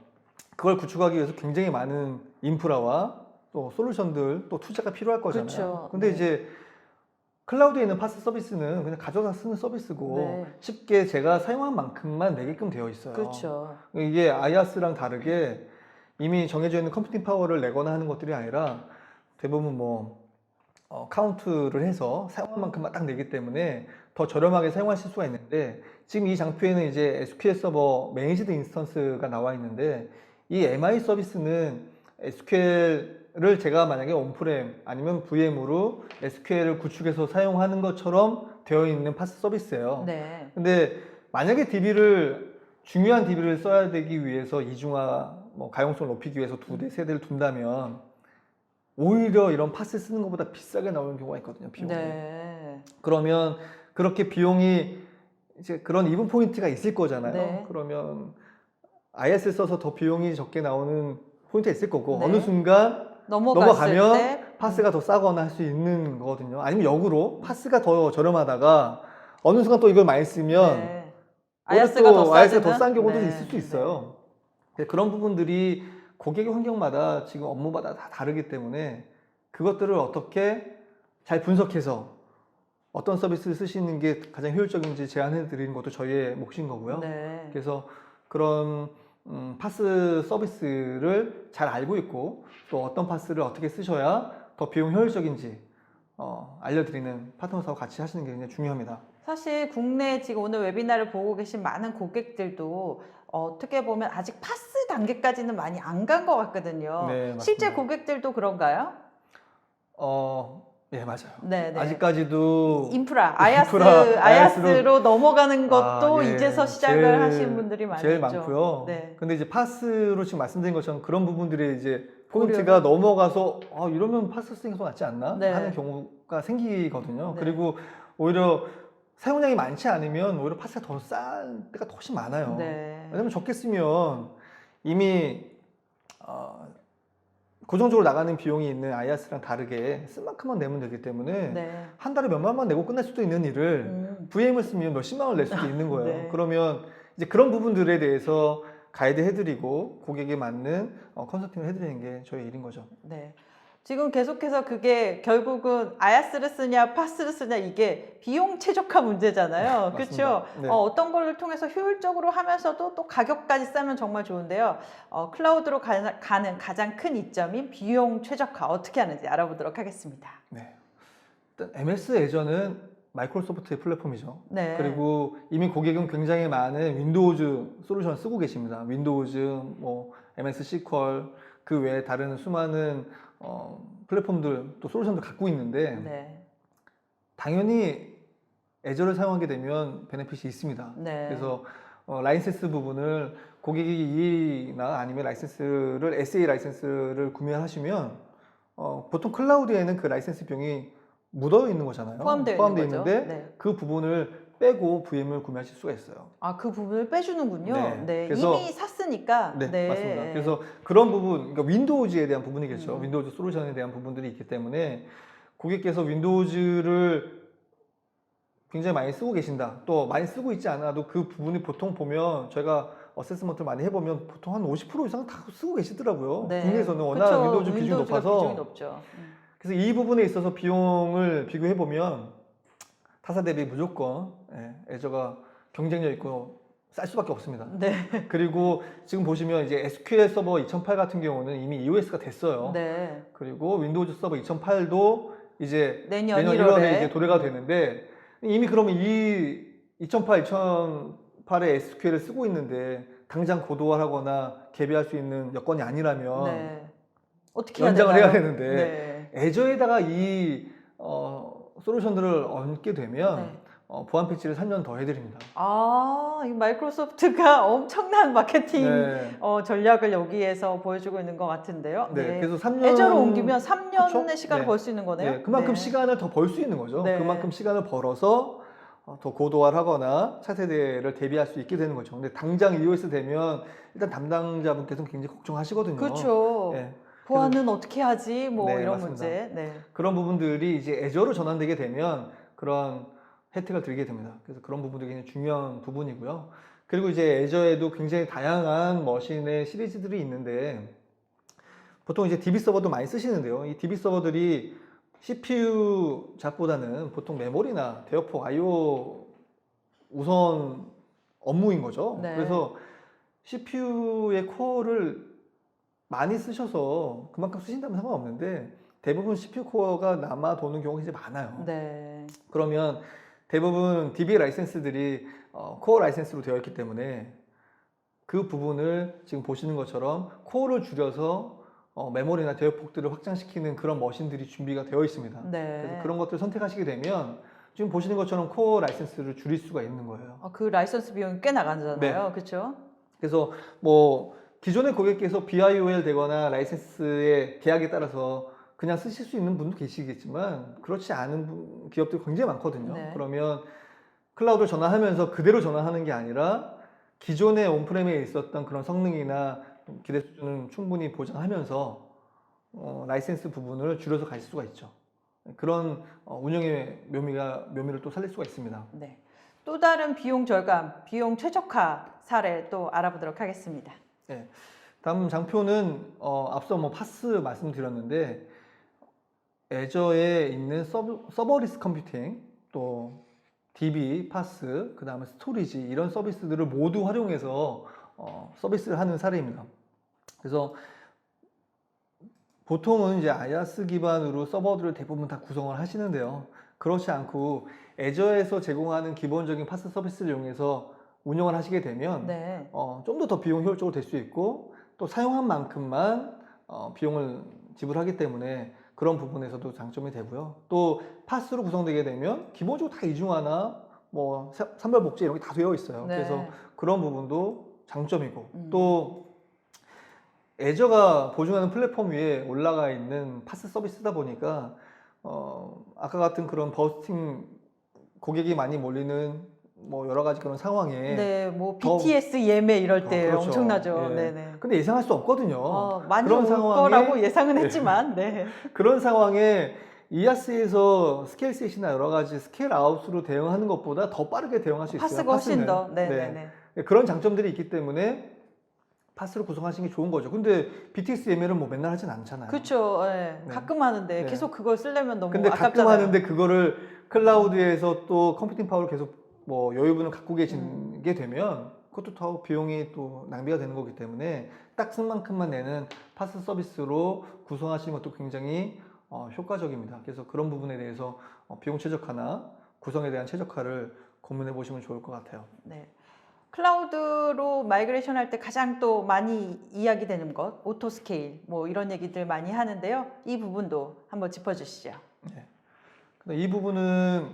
Speaker 2: 그걸 구축하기 위해서 굉장히 많은 인프라와 또 솔루션들 또 투자가 필요할 거잖아요.
Speaker 1: 그렇죠.
Speaker 2: 근데
Speaker 1: 네.
Speaker 2: 이제 클라우드에 있는 파스 서비스는 그냥 가져다 쓰는 서비스고
Speaker 1: 네.
Speaker 2: 쉽게 제가 사용한 만큼만 내게끔 되어 있어요.
Speaker 1: 그렇죠.
Speaker 2: 이게 아이아스랑 다르게 이미 정해져 있는 컴퓨팅 파워를 내거나 하는 것들이 아니라 대부분 뭐 카운트를 해서 사용한 만큼만 딱 내기 때문에 더 저렴하게 사용하실 수가 있는데 지금 이 장표에는 이제 SQL 서버 매니지드 인스턴스가 나와 있는데 이 MI 서비스는 SQL을 제가 만약에 온프렘 아니면 VM으로 SQL을 구축해서 사용하는 것처럼 되어 있는 파스 서비스예요.
Speaker 1: 네.
Speaker 2: 근데 만약에 중요한 DB를 써야 되기 위해서 이중화, 뭐 가용성을 높이기 위해서 2대, 3대를 둔다면 오히려 이런 파스 쓰는 것보다 비싸게 나오는 경우가 있거든요, 비용이.
Speaker 1: 네.
Speaker 2: 그러면 그렇게 비용이 이제 그런 이분 포인트가 있을 거잖아요.
Speaker 1: 네.
Speaker 2: 그러면 IS 써서 더 비용이 적게 나오는 포인트가 있을 거고
Speaker 1: 네.
Speaker 2: 어느 순간
Speaker 1: 넘어갔을
Speaker 2: 넘어가면
Speaker 1: 때
Speaker 2: 파스가 더 싸거나 할 수 있는 거거든요. 아니면 역으로 파스가 더 저렴하다가 어느 순간 또 이걸 많이 쓰면
Speaker 1: 네.
Speaker 2: 오히려
Speaker 1: 아야스가
Speaker 2: 또
Speaker 1: 더
Speaker 2: 아야스가
Speaker 1: 싸지는?
Speaker 2: 더 싼 경우도
Speaker 1: 네.
Speaker 2: 있을 수 있어요. 그런 부분들이 고객의 환경마다 지금 업무마다 다 다르기 때문에 그것들을 어떻게 잘 분석해서 어떤 서비스를 쓰시는 게 가장 효율적인지 제안해 드리는 것도 저희의 몫인 거고요.
Speaker 1: 네.
Speaker 2: 그래서 그런 파스 서비스를 잘 알고 있고 또 어떤 파스를 어떻게 쓰셔야 더 비용 효율적인지 알려드리는 파트너사와 같이 하시는 게 굉장히 중요합니다.
Speaker 1: 사실 국내 지금 오늘 웨비나를 보고 계신 많은 고객들도 어떻게 보면 아직 파스 단계까지는 많이 안 간 것 같거든요.
Speaker 2: 네, 맞습니다.
Speaker 1: 실제 고객들도 그런가요?
Speaker 2: 예, 맞아요.
Speaker 1: 네, 네.
Speaker 2: 아직까지도
Speaker 1: 인프라,
Speaker 2: 인프라,
Speaker 1: 아야스로 넘어가는 것도
Speaker 2: 예,
Speaker 1: 이제서 시작을 하신 분들이 많죠.
Speaker 2: 제일 많고요.
Speaker 1: 네.
Speaker 2: 근데 이제 파스로 지금 말씀드린 것처럼 그런 부분들이 이제
Speaker 1: 고려를-
Speaker 2: 포인트가 넘어가서 이러면 파스 쓰는 게 낫지 않나
Speaker 1: 네.
Speaker 2: 하는 경우가 생기거든요.
Speaker 1: 네.
Speaker 2: 그리고 오히려 사용량이 많지 않으면 오히려 파스가 더 싼 때가 훨씬 많아요.
Speaker 1: 네.
Speaker 2: 왜냐면 적게 쓰면 이미 고정적으로 나가는 비용이 있는 아이아스랑 다르게 쓴 만큼만 내면 되기 때문에
Speaker 1: 네.
Speaker 2: 한 달에 몇만원 내고 끝날 수도 있는 일을 VM을 쓰면 몇십만 원을 낼 수도 있는 거예요.
Speaker 1: 네.
Speaker 2: 그러면 이제 그런 부분들에 대해서 가이드 해드리고 고객에 맞는 컨설팅을 해드리는 게 저희 일인 거죠.
Speaker 1: 네. 지금 계속해서 그게 결국은 아야스를 쓰냐 파스를 쓰냐 이게 비용 최적화 문제잖아요. 그렇죠?
Speaker 2: 네.
Speaker 1: 어떤 걸 통해서 효율적으로 하면서도 또 가격까지 싸면 정말 좋은데요. 클라우드로 가는 가장 큰 이점인 비용 최적화 어떻게 하는지 알아보도록 하겠습니다.
Speaker 2: 네. 일단 MS 애저는 마이크로소프트의 플랫폼이죠.
Speaker 1: 네.
Speaker 2: 그리고 이미 고객은 굉장히 많은 윈도우즈 솔루션을 쓰고 계십니다. 윈도우즈, MS SQL, 그 외에 다른 수많은 플랫폼들 또 솔루션도 갖고 있는데
Speaker 1: 네.
Speaker 2: 당연히 애저를 사용하게 되면 베네핏이 있습니다.
Speaker 1: 네.
Speaker 2: 그래서 라이센스 부분을 고객이 이나 아니면 라이센스를 SA 라이센스를 구매하시면 보통 클라우드에는 그 라이센스 비용이 묻어 있는 거잖아요.
Speaker 1: 포함되어
Speaker 2: 포함되어
Speaker 1: 있는 거죠.
Speaker 2: 있는데
Speaker 1: 네.
Speaker 2: 그 부분을 빼고 VM을 구매하실 수가 있어요.
Speaker 1: 그 부분을 빼주는군요.
Speaker 2: 네.
Speaker 1: 네.
Speaker 2: 그래서-
Speaker 1: 이미 샀으니까.
Speaker 2: 네, 맞습니다. 그래서 그런 부분, 그러니까 윈도우즈에 대한 부분이겠죠.
Speaker 1: 음.
Speaker 2: 윈도우즈 솔루션에 대한 부분들이 있기 때문에 고객께서 윈도우즈를 굉장히 많이 쓰고 계신다. 또 많이 쓰고 있지 않아도 그 부분이 보통 보면 저희가 어세스먼트를 많이 해보면 보통 한 50% 이상 다 쓰고 계시더라고요.
Speaker 1: 네.
Speaker 2: 국내에서는 워낙
Speaker 1: 그쵸.
Speaker 2: 윈도우즈 비중이
Speaker 1: 윈도우즈가
Speaker 2: 높아서.
Speaker 1: 비중이 높죠.
Speaker 2: 그래서 이 부분에 있어서 비용을 비교해 보면 타사 대비 무조건 애저가 경쟁력 있고 쌀 수밖에 없습니다.
Speaker 1: 네.
Speaker 2: 그리고 지금 보시면 이제 SQL 서버 2008 같은 경우는 이미 EOS가 됐어요.
Speaker 1: 네.
Speaker 2: 그리고 윈도우즈 서버 2008도 이제
Speaker 1: 내년
Speaker 2: 내년
Speaker 1: 1월에
Speaker 2: 1월에 이제 도래가 되는데 이미 그러면 이 2008의 SQL을 쓰고 있는데 당장 고도화하거나 개비할 수 있는 여건이 아니라면
Speaker 1: 네. 어떻게 해야
Speaker 2: 연장을
Speaker 1: 되나요?
Speaker 2: 해야 되는데
Speaker 1: 네.
Speaker 2: 애저에다가 이 솔루션들을 얹게 되면
Speaker 1: 네.
Speaker 2: 보안 패치를 3년 더 해드립니다.
Speaker 1: 이 마이크로소프트가 엄청난 마케팅
Speaker 2: 네.
Speaker 1: 전략을 여기에서 보여주고 있는 것 같은데요.
Speaker 2: 네. 그래서 3년
Speaker 1: 애저로 옮기면 3년의
Speaker 2: 그쵸?
Speaker 1: 시간을
Speaker 2: 네.
Speaker 1: 벌 수 있는 거네요.
Speaker 2: 네, 그만큼
Speaker 1: 네.
Speaker 2: 시간을 더 벌 수 있는 거죠.
Speaker 1: 네.
Speaker 2: 그만큼 시간을 벌어서 더 고도화를 하거나 차세대를 대비할 수 있게 되는 거죠. 근데 당장 EOS 되면 일단 담당자분께서는 굉장히 걱정하시거든요.
Speaker 1: 그렇죠.
Speaker 2: 네.
Speaker 1: 보안은 어떻게 하지? 뭐
Speaker 2: 네,
Speaker 1: 이런
Speaker 2: 맞습니다.
Speaker 1: 문제. 네.
Speaker 2: 그런 부분들이 이제 애저로 전환되게 되면 그런 혜택을 드리게 됩니다. 그래서 그런 부분들이 굉장히 중요한 부분이고요. 그리고 이제 애저에도 굉장히 다양한 머신의 시리즈들이 있는데 보통 이제 DB 서버도 많이 쓰시는데요. 이 DB 서버들이 CPU 잡보다는 보통 메모리나 대역폭 I/O 우선 업무인 거죠.
Speaker 1: 네.
Speaker 2: 그래서 CPU의 코어를 많이 쓰셔서 그만큼 쓰신다면 상관없는데 대부분 CPU 코어가 남아 도는 경우가 이제 많아요.
Speaker 1: 네.
Speaker 2: 그러면 대부분 DB 라이센스들이 코어 라이센스로 되어 있기 때문에 그 부분을 지금 보시는 것처럼 코어를 줄여서 메모리나 대역폭들을 확장시키는 그런 머신들이 준비가 되어 있습니다.
Speaker 1: 네.
Speaker 2: 그래서 그런 것들을 선택하시게 되면 지금 보시는 것처럼 코어 라이센스를 줄일 수가 있는 거예요.
Speaker 1: 그 라이선스 비용이 꽤 나가잖아요.
Speaker 2: 네.
Speaker 1: 그렇죠?
Speaker 2: 그래서 뭐 기존의 고객께서 BIOL 되거나 라이센스의 계약에 따라서 그냥 쓰실 수 있는 분도 계시겠지만 그렇지 않은 기업들이 굉장히 많거든요.
Speaker 1: 네.
Speaker 2: 그러면 클라우드를 전환하면서 그대로 전환하는 게 아니라 기존의 온프렘에 있었던 그런 성능이나 기대 수준은 충분히 보장하면서 라이센스 부분을 줄여서 가실 수가 있죠. 그런 운영의 묘미를 또 살릴 수가 있습니다.
Speaker 1: 네. 또 다른 비용 절감, 비용 최적화 사례 또 알아보도록 하겠습니다.
Speaker 2: 네. 다음 장표는 앞서 뭐 파스 말씀드렸는데 애저에 있는 서버리스 컴퓨팅 또 DB, 파스, 그 다음에 스토리지 이런 서비스들을 모두 활용해서 서비스를 하는 사례입니다. 그래서 보통은 이제 아야스 기반으로 서버들을 대부분 다 구성을 하시는데요. 그렇지 않고 애저에서 제공하는 기본적인 파스 서비스를 이용해서 운영을 하시게 되면
Speaker 1: 네.
Speaker 2: 좀 더 비용 효율적으로 될 수 있고 또 사용한 만큼만 비용을 지불하기 때문에 그런 부분에서도 장점이 되고요. 또 파스로 구성되게 되면 기본적으로 다 이중화나 뭐 산별 복제 이런 게 다 되어 있어요.
Speaker 1: 네.
Speaker 2: 그래서 그런 부분도 장점이고
Speaker 1: 음.
Speaker 2: 또 애저가 보증하는 플랫폼 위에 올라가 있는 파스 서비스다 보니까 아까 같은 그런 버스팅 고객이 많이 몰리는 뭐 여러 가지 그런 상황에
Speaker 1: 네, 뭐
Speaker 2: 더-
Speaker 1: BTS 예매 이럴 때
Speaker 2: 그렇죠.
Speaker 1: 엄청나죠.
Speaker 2: 예.
Speaker 1: 네네.
Speaker 2: 근데 예상할 수 없거든요.
Speaker 1: 많이
Speaker 2: 그런
Speaker 1: 올
Speaker 2: 상황에
Speaker 1: 거라고 예상은 했지만, 네.
Speaker 2: 그런 상황에 이아스에서 스케일 셋이나 여러 가지 스케일 아웃으로 대응하는 것보다 더 빠르게 대응할 수 있어요.
Speaker 1: 파스가 훨씬
Speaker 2: 파스는.
Speaker 1: 더,
Speaker 2: 네.
Speaker 1: 네네네.
Speaker 2: 그런 장점들이 있기 때문에 파스를 구성하시는 게 좋은 거죠. 근데 BTS 예매는 뭐 맨날 하진 않잖아요.
Speaker 1: 그렇죠. 예.
Speaker 2: 네.
Speaker 1: 가끔 하는데
Speaker 2: 네.
Speaker 1: 계속 그걸 쓰려면 너무
Speaker 2: 근데
Speaker 1: 아깝잖아요.
Speaker 2: 가끔 하는데 그거를 클라우드에서 또 컴퓨팅 파워를 계속 뭐 여유분을 갖고 계시게 되면 그것도 더 비용이 또 낭비가 되는 거기 때문에 딱 쓴 만큼만 내는 파스 서비스로 구성하시는 것도 굉장히 효과적입니다. 그래서 그런 부분에 대해서 비용 최적화나 구성에 대한 최적화를 고민해 보시면 좋을 것 같아요.
Speaker 1: 네. 클라우드로 마이그레이션 할 때 가장 또 많이 이야기되는 것, 오토 스케일, 뭐 이런 얘기들 많이 하는데요. 이 부분도 한번 짚어주시죠.
Speaker 2: 네. 근데 이 부분은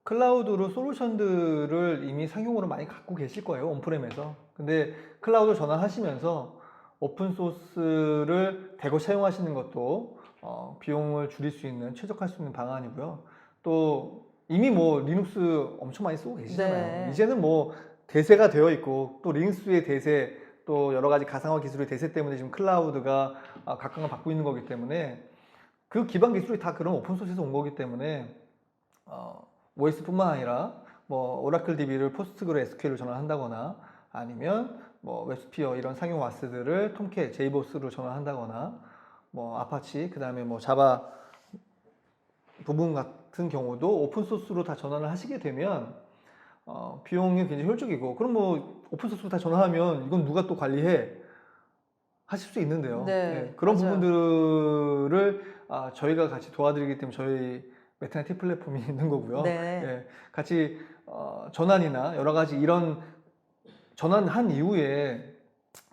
Speaker 2: 클라우드로 솔루션들을 이미 상용으로 많이 갖고 계실 거예요. 온프렘에서. 근데 클라우드 전환하시면서 오픈소스를 대거 사용하시는 것도 비용을 줄일 수 있는, 최적화할 수 있는 방안이고요. 또 이미 뭐 리눅스 엄청 많이 쓰고 계시잖아요.
Speaker 1: 네.
Speaker 2: 이제는 뭐 대세가 되어 있고 또 리눅스의 대세, 또 여러 가지 가상화 기술의 대세 때문에 지금 클라우드가 각광을 받고 있는 거기 때문에 그 기반 기술이 다 그런 오픈소스에서 온 거기 때문에 OS뿐만 아니라 뭐 오라클 DB를 포스트그레 SQL로 전환한다거나 아니면 뭐 웹스피어 이런 상용 와스들을 톰캣, 제이보스로 전환한다거나 뭐 아파치 그다음에 뭐 자바 부분 같은 경우도 오픈소스로 다 전환을 하시게 되면 비용이 굉장히 효율적이고 그럼 뭐 오픈소스로 다 전환하면 이건 누가 또 관리해 하실 수 있는데요.
Speaker 1: 네,
Speaker 2: 그런
Speaker 1: 맞아요.
Speaker 2: 부분들을 저희가 같이 도와드리기 때문에 저희 메타네티 플랫폼이 있는 거고요.
Speaker 1: 네.
Speaker 2: 예, 같이 전환이나 여러 가지 이런 전환한 이후에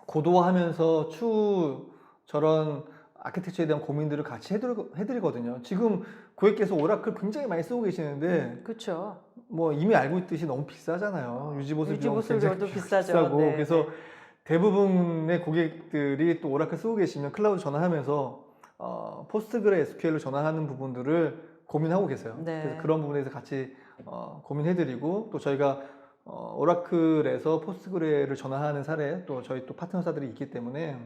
Speaker 2: 고도화하면서 추후 저런 아키텍처에 대한 고민들을 같이 해드리거든요. 지금 고객께서 오라클 굉장히 많이 쓰고 계시는데
Speaker 1: 그렇죠.
Speaker 2: 뭐 이미 알고 있듯이 너무 비싸잖아요. 유지보수 비용 굉장히
Speaker 1: 유지보수료도 비싸죠.
Speaker 2: 비싸고
Speaker 1: 네,
Speaker 2: 그래서
Speaker 1: 네.
Speaker 2: 대부분의 고객들이 또 오라클 쓰고 계시면 클라우드 전환하면서 포스트그레 SQL로 전환하는 부분들을 고민하고 계세요.
Speaker 1: 네.
Speaker 2: 그래서 그런 부분에 대해서 같이 고민해드리고 또 저희가 오라클에서 포스트그레를 전환하는 사례 또 저희 또 파트너사들이 있기 때문에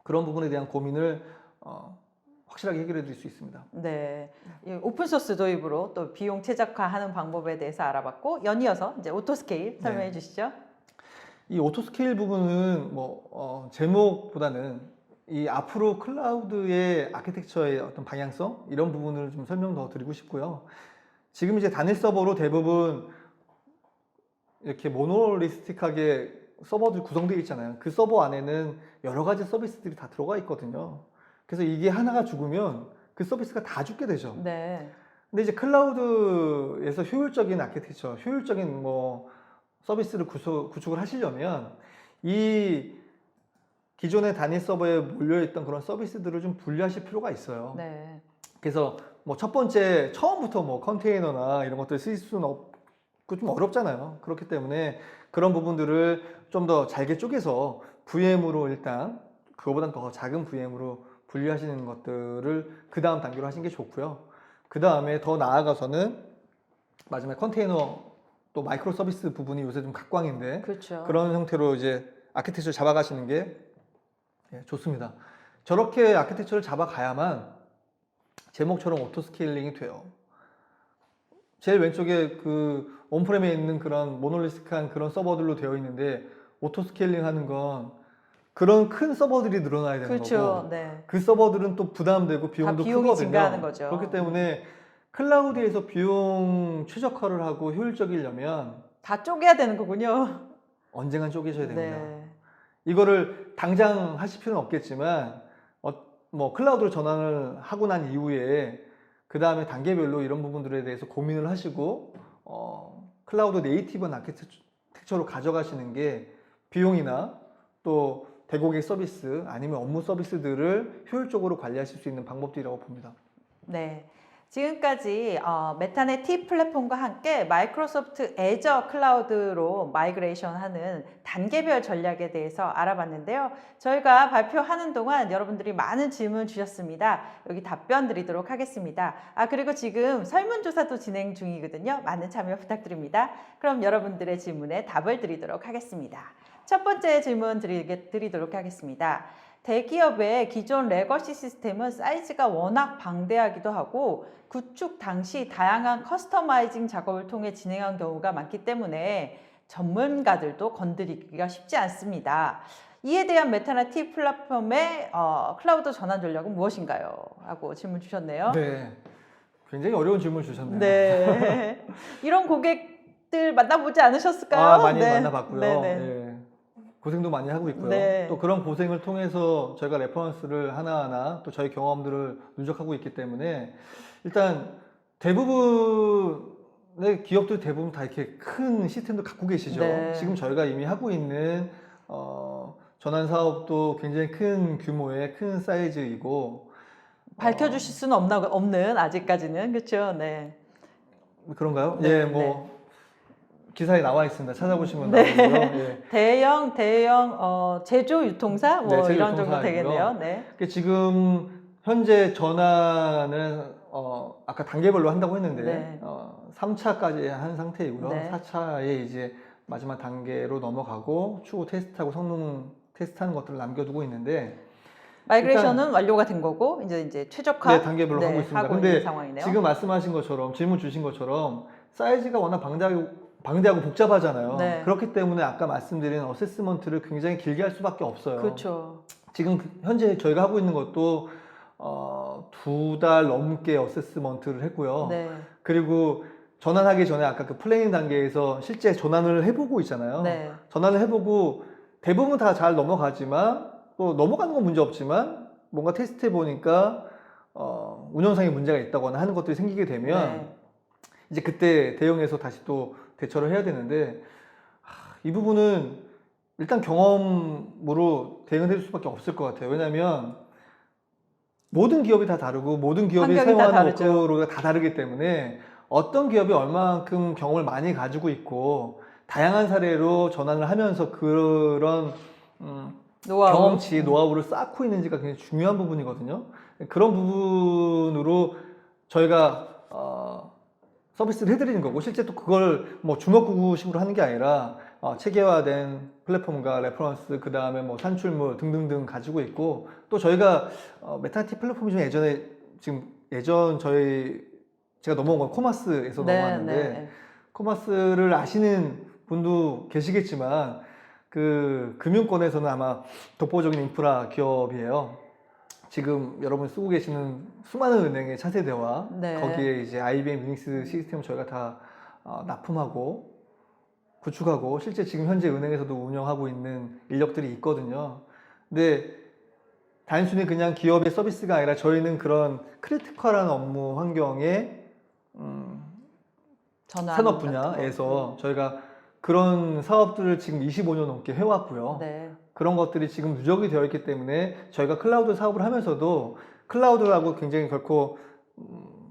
Speaker 2: 그런 부분에 대한 고민을 확실하게 해결해 드릴 수 있습니다.
Speaker 1: 네, 이 오픈소스 도입으로 또 비용 최적화하는 방법에 대해서 알아봤고 연이어서 이제 오토스케일 설명해 주시죠.
Speaker 2: 이 오토스케일 부분은 뭐 제목보다는 이 앞으로 클라우드의 아키텍처의 어떤 방향성 이런 부분을 좀 설명 더 드리고 싶고요. 지금 이제 단일 서버로 대부분 이렇게 모노리스틱하게 서버들이 구성되어 있잖아요. 그 서버 안에는 여러 가지 서비스들이 다 들어가 있거든요. 그래서 이게 하나가 죽으면 그 서비스가 다 죽게 되죠.
Speaker 1: 네,
Speaker 2: 근데 이제 클라우드에서 효율적인 아키텍처, 효율적인 뭐 서비스를 구축을 하시려면 이 기존의 단일 서버에 몰려있던 그런 서비스들을 좀 분리하실 필요가 있어요.
Speaker 1: 네,
Speaker 2: 그래서 뭐 첫 번째 처음부터 뭐 컨테이너나 이런 것들 쓰실 수는 없고 좀 어렵잖아요. 그렇기 때문에 그런 부분들을 좀 더 잘게 쪼개서 VM으로 일단 그거보단 더 작은 VM으로 분리하시는 것들을 그 다음 단계로 하시는 게 좋고요. 그 다음에 더 나아가서는 마지막에 컨테이너 또 마이크로 서비스 부분이 요새 좀 각광인데
Speaker 1: 그렇죠.
Speaker 2: 그런 형태로 이제 아키텍처를 잡아가시는 게 좋습니다. 저렇게 아키텍처를 잡아가야만 제목처럼 오토 스케일링이 돼요. 제일 왼쪽에 그 온프렘에 있는 그런 모놀리스틱한 그런 서버들로 되어 있는데 오토 스케일링 하는 건 그런 큰 서버들이 늘어나야 되는
Speaker 1: 그렇죠.
Speaker 2: 거고
Speaker 1: 네,
Speaker 2: 그 서버들은 또 부담되고 비용도
Speaker 1: 비용이
Speaker 2: 크거든요.
Speaker 1: 증가하는 거죠.
Speaker 2: 그렇기 때문에 클라우드에서 비용 최적화를 하고 효율적이려면
Speaker 1: 다 쪼개야 되는 거군요.
Speaker 2: 언젠간 쪼개셔야 됩니다.
Speaker 1: 네,
Speaker 2: 이거를 당장 하실 필요는 없겠지만 뭐 클라우드로 전환을 하고 난 이후에 그 다음에 단계별로 이런 부분들에 대해서 고민을 하시고 클라우드 네이티브 아키텍처로 가져가시는 게 비용이나 또 대고객 서비스 아니면 업무 서비스들을 효율적으로 관리하실 수 있는 방법들이라고 봅니다.
Speaker 1: 네. 지금까지 메타넷 T 플랫폼과 함께 마이크로소프트 애저 클라우드로 마이그레이션 하는 단계별 전략에 대해서 알아봤는데요. 저희가 발표하는 동안 여러분들이 많은 질문 주셨습니다. 여기 답변 드리도록 하겠습니다. 그리고 지금 설문조사도 진행 중이거든요. 많은 참여 부탁드립니다. 그럼 여러분들의 질문에 답을 드리도록 하겠습니다. 첫 번째 질문 드리도록 하겠습니다. 대기업의 기존 레거시 시스템은 사이즈가 워낙 방대하기도 하고 구축 당시 다양한 커스터마이징 작업을 통해 진행한 경우가 많기 때문에 전문가들도 건드리기가 쉽지 않습니다. 이에 대한 메타넷 T 플랫폼의 클라우드 전환 전략은 무엇인가요? 하고 질문 주셨네요.
Speaker 2: 네, 굉장히 어려운 질문 주셨네요.
Speaker 1: 네. 이런 고객들 만나보지 않으셨을까요?
Speaker 2: 많이
Speaker 1: 네.
Speaker 2: 만나봤고요.
Speaker 1: 네네.
Speaker 2: 예. 고생도 많이 하고 있고요.
Speaker 1: 네.
Speaker 2: 또 그런 고생을 통해서 저희가 레퍼런스를 하나하나 또 저희 경험들을 누적하고 있기 때문에 일단 대부분의 기업들 대부분 다 이렇게 큰 시스템도 갖고 계시죠.
Speaker 1: 네.
Speaker 2: 지금 저희가 이미 하고 있는 전환 사업도 굉장히 큰 규모의 큰 사이즈이고
Speaker 1: 밝혀주실 수는 없는 아직까지는 그렇죠. 네.
Speaker 2: 그런가요?
Speaker 1: 네,
Speaker 2: 예, 뭐 기사에 나와 있습니다. 찾아보시면
Speaker 1: 네.
Speaker 2: 나오고요. 예.
Speaker 1: 대형 제조 유통사 뭐
Speaker 2: 네, 제조
Speaker 1: 이런 정도
Speaker 2: 유통사이고요.
Speaker 1: 되겠네요. 네.
Speaker 2: 지금 현재 전환을 아까 단계별로 한다고 했는데
Speaker 1: 네.
Speaker 2: 3차까지 한 상태이고요.
Speaker 1: 네.
Speaker 2: 4차에 이제 마지막 단계로 넘어가고 추후 테스트하고 성능 테스트하는 것들을 남겨두고 있는데
Speaker 1: 마이그레이션은 완료가 된 거고 이제 최적화
Speaker 2: 네, 단계별로 하고 있습니다.
Speaker 1: 있는
Speaker 2: 근데
Speaker 1: 상황이네요.
Speaker 2: 지금 말씀하신 것처럼 질문 주신 것처럼 사이즈가 워낙 방대하고 복잡하잖아요.
Speaker 1: 네.
Speaker 2: 그렇기 때문에 아까 말씀드린 어세스먼트를 굉장히 길게 할 수밖에 없어요.
Speaker 1: 그렇죠.
Speaker 2: 지금 현재 저희가 하고 있는 것도 2달 넘게 어세스먼트를 했고요.
Speaker 1: 네.
Speaker 2: 그리고 전환하기 전에 아까 그 플래닝 단계에서 실제 전환을 해보고 있잖아요.
Speaker 1: 네.
Speaker 2: 전환을 해보고 대부분 다 잘 넘어가지만 또 넘어가는 건 문제 없지만 뭔가 테스트 해보니까 운영상에 문제가 있다거나 하는 것들이 생기게 되면
Speaker 1: 네.
Speaker 2: 이제 그때 대응해서 다시 또 대처를 해야 되는데 이 부분은 일단 경험으로 대응을 해줄 수밖에 없을 것 같아요. 왜냐하면 모든 기업이 다 다르고 모든 기업이
Speaker 1: 환경이 다
Speaker 2: 사용하는
Speaker 1: 다르죠.
Speaker 2: 워크로가 다 다르기 때문에 어떤 기업이 얼마만큼 경험을 많이 가지고 있고 다양한 사례로 전환을 하면서 그런 경험치, 노하우를 쌓고 있는지가 굉장히 중요한 부분이거든요. 그런 부분으로 저희가 서비스를 해드리는 거고 실제 또 그걸 뭐 주먹구구식으로 하는 게 아니라 체계화된 플랫폼과 레퍼런스 그 다음에 뭐 산출물 등등등 가지고 있고 또 저희가 메타티 플랫폼 중에 예전 제가 넘어온 건 코마스에서 넘어왔는데 코마스를 아시는 분도 계시겠지만 그 금융권에서는 아마 독보적인 인프라 기업이에요. 지금 여러분 쓰고 계시는 수많은 은행의 차세대와 거기에 이제 IBM 유닉스 시스템을 저희가 다 납품하고 구축하고 실제 지금 현재 은행에서도 운영하고 있는 인력들이 있거든요. 근데 단순히 그냥 기업의 서비스가 아니라 저희는 그런 크리티컬한 업무 환경의 산업 분야에서 저희가 그런 사업들을 지금 25년 넘게 해왔고요. 그런 것들이 지금 누적이 되어 있기 때문에 저희가 클라우드 사업을 하면서도 클라우드라고 굉장히 결코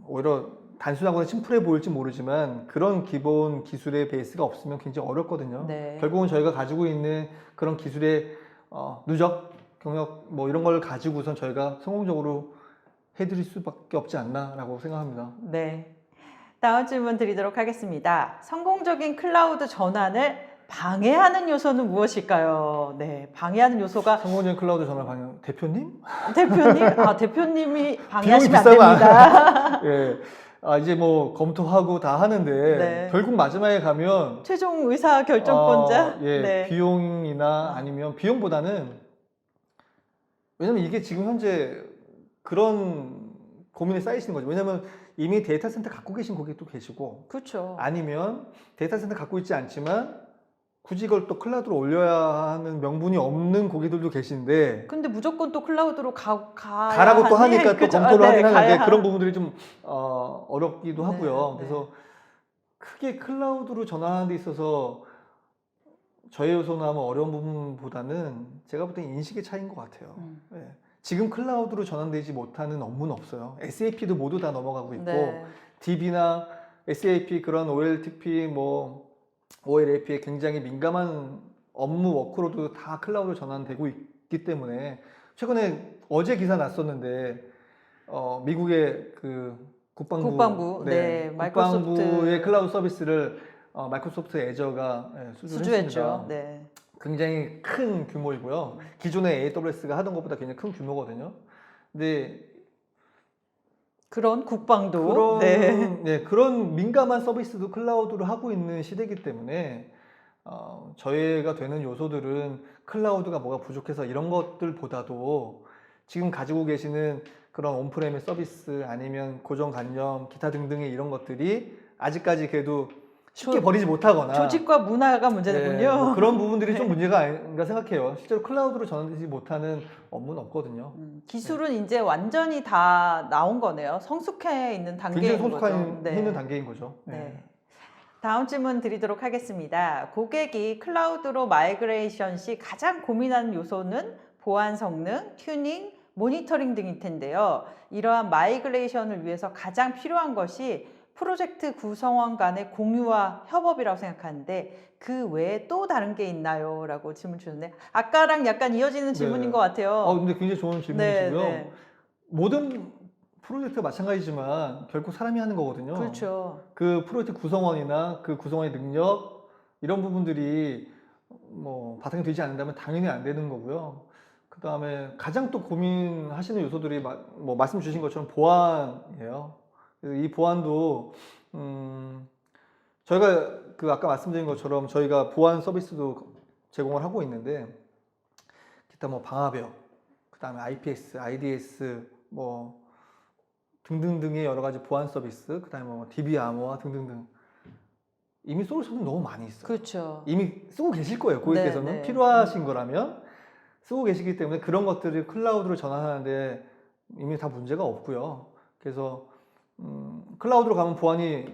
Speaker 2: 오히려 단순하거나 심플해 보일지 모르지만 그런 기본 기술의 베이스가 없으면 굉장히 어렵거든요. 결국은 저희가 가지고 있는 그런 기술의 누적, 경력 뭐 이런 걸 가지고선 저희가 성공적으로 해드릴 수밖에 없지 않나라고 생각합니다.
Speaker 1: 네. 다음 질문 드리도록 하겠습니다. 성공적인 클라우드 전환을 방해하는 요소는 무엇일까요? 네, 방해하는 요소가
Speaker 2: 성공적인 클라우드 전환 방해 대표님?
Speaker 1: 대표님이 방해하시면 안 됩니다.
Speaker 2: 예. 이제 뭐 검토하고 다 하는데 결국 마지막에 가면
Speaker 1: 최종 의사 결정권자?
Speaker 2: 비용이나 아니면 비용보다는 왜냐면 이게 지금 현재 그런 고민에 쌓이시는 거죠. 왜냐면 이미 데이터 센터 갖고 계신 고객도 계시고
Speaker 1: 그렇죠.
Speaker 2: 아니면 데이터 센터 갖고 있지 않지만 굳이 이걸 또 클라우드로 올려야 하는 명분이 없는 고객들도 계신데
Speaker 1: 근데 무조건 또 클라우드로
Speaker 2: 가라고 또 하니까 또 검토를 하긴 하는데 그런 부분들이 좀 어렵기도 하고요. 그래서 크게 클라우드로 전환하는 데 있어서 저의 요소나 뭐 어려운 부분보다는 제가 볼 때 인식의 차이인 것 같아요. 네. 지금 클라우드로 전환되지 못하는 업무는 없어요. SAP도 모두 다 넘어가고 있고
Speaker 1: 네.
Speaker 2: DB나 SAP 그런 OLTP 뭐 OLAP에 굉장히 민감한 업무 워크로드 다 클라우드로 전환되고 있기 때문에 최근에 어제 기사 났었는데 미국의 그
Speaker 1: 국방부, 네, 마이크로소프트
Speaker 2: 국방부의 클라우드 서비스를 마이크로소프트 애저가 수주를 했습니다.
Speaker 1: 수주했죠. 네.
Speaker 2: 굉장히 큰 규모이고요. 기존의 AWS가 하던 것보다 굉장히 큰 규모거든요. 근데
Speaker 1: 그런 국방도
Speaker 2: 그런
Speaker 1: 네.
Speaker 2: 그런 민감한 서비스도 클라우드로 하고 있는 시대이기 때문에 저희가 되는 요소들은 클라우드가 뭐가 부족해서 이런 것들보다도 지금 가지고 계시는 그런 온프레미스 서비스 아니면 고정관념 기타 등등의 이런 것들이 아직까지 그래도 쉽게 버리지 못하거나
Speaker 1: 조직과 문화가 문제군요.
Speaker 2: 뭐 그런 부분들이 좀 문제가 아닌가 생각해요. 실제로 클라우드로 전환되지 못하는 업무는 없거든요.
Speaker 1: 기술은 이제 완전히 다 나온 거네요. 성숙해 있는 단계인
Speaker 2: 굉장히
Speaker 1: 거죠.
Speaker 2: 성숙한
Speaker 1: 네.
Speaker 2: 있는 단계인 거죠.
Speaker 1: 네. 다음 질문 드리도록 하겠습니다. 고객이 클라우드로 마이그레이션 시 가장 고민하는 요소는 보안 성능, 튜닝, 모니터링 등일 텐데요. 이러한 마이그레이션을 위해서 가장 필요한 것이 프로젝트 구성원 간의 공유와 협업이라고 생각하는데 그 외에 또 다른 게 있나요? 라고 질문 주셨는데 아까랑 약간 이어지는 질문인 것 같아요.
Speaker 2: 근데 굉장히 좋은 질문이시고요.
Speaker 1: 네.
Speaker 2: 모든 프로젝트가 마찬가지지만 결국 사람이 하는 거거든요.
Speaker 1: 그렇죠.
Speaker 2: 그 프로젝트 구성원이나 그 구성원의 능력 이런 부분들이 뭐 바탕이 되지 않는다면 당연히 안 되는 거고요. 그 다음에 가장 또 고민하시는 요소들이 뭐 말씀 주신 것처럼 보안이에요. 그래서 이 보안도 저희가 그 아까 말씀드린 것처럼 저희가 보안 서비스도 제공을 하고 있는데 기타 뭐 방화벽, 그 다음에 IPS, IDS 뭐 등등등의 여러 가지 보안 서비스, 그 다음에 뭐 DB 암호화 등등등 이미 솔루션은 너무 많이 있어요.
Speaker 1: 그렇죠.
Speaker 2: 이미 쓰고 계실 거예요. 고객께서는
Speaker 1: 네.
Speaker 2: 필요하신 거라면 쓰고 계시기 때문에 그런 것들을 클라우드로 전환하는데 이미 다 문제가 없고요. 그래서 클라우드로 가면 보안이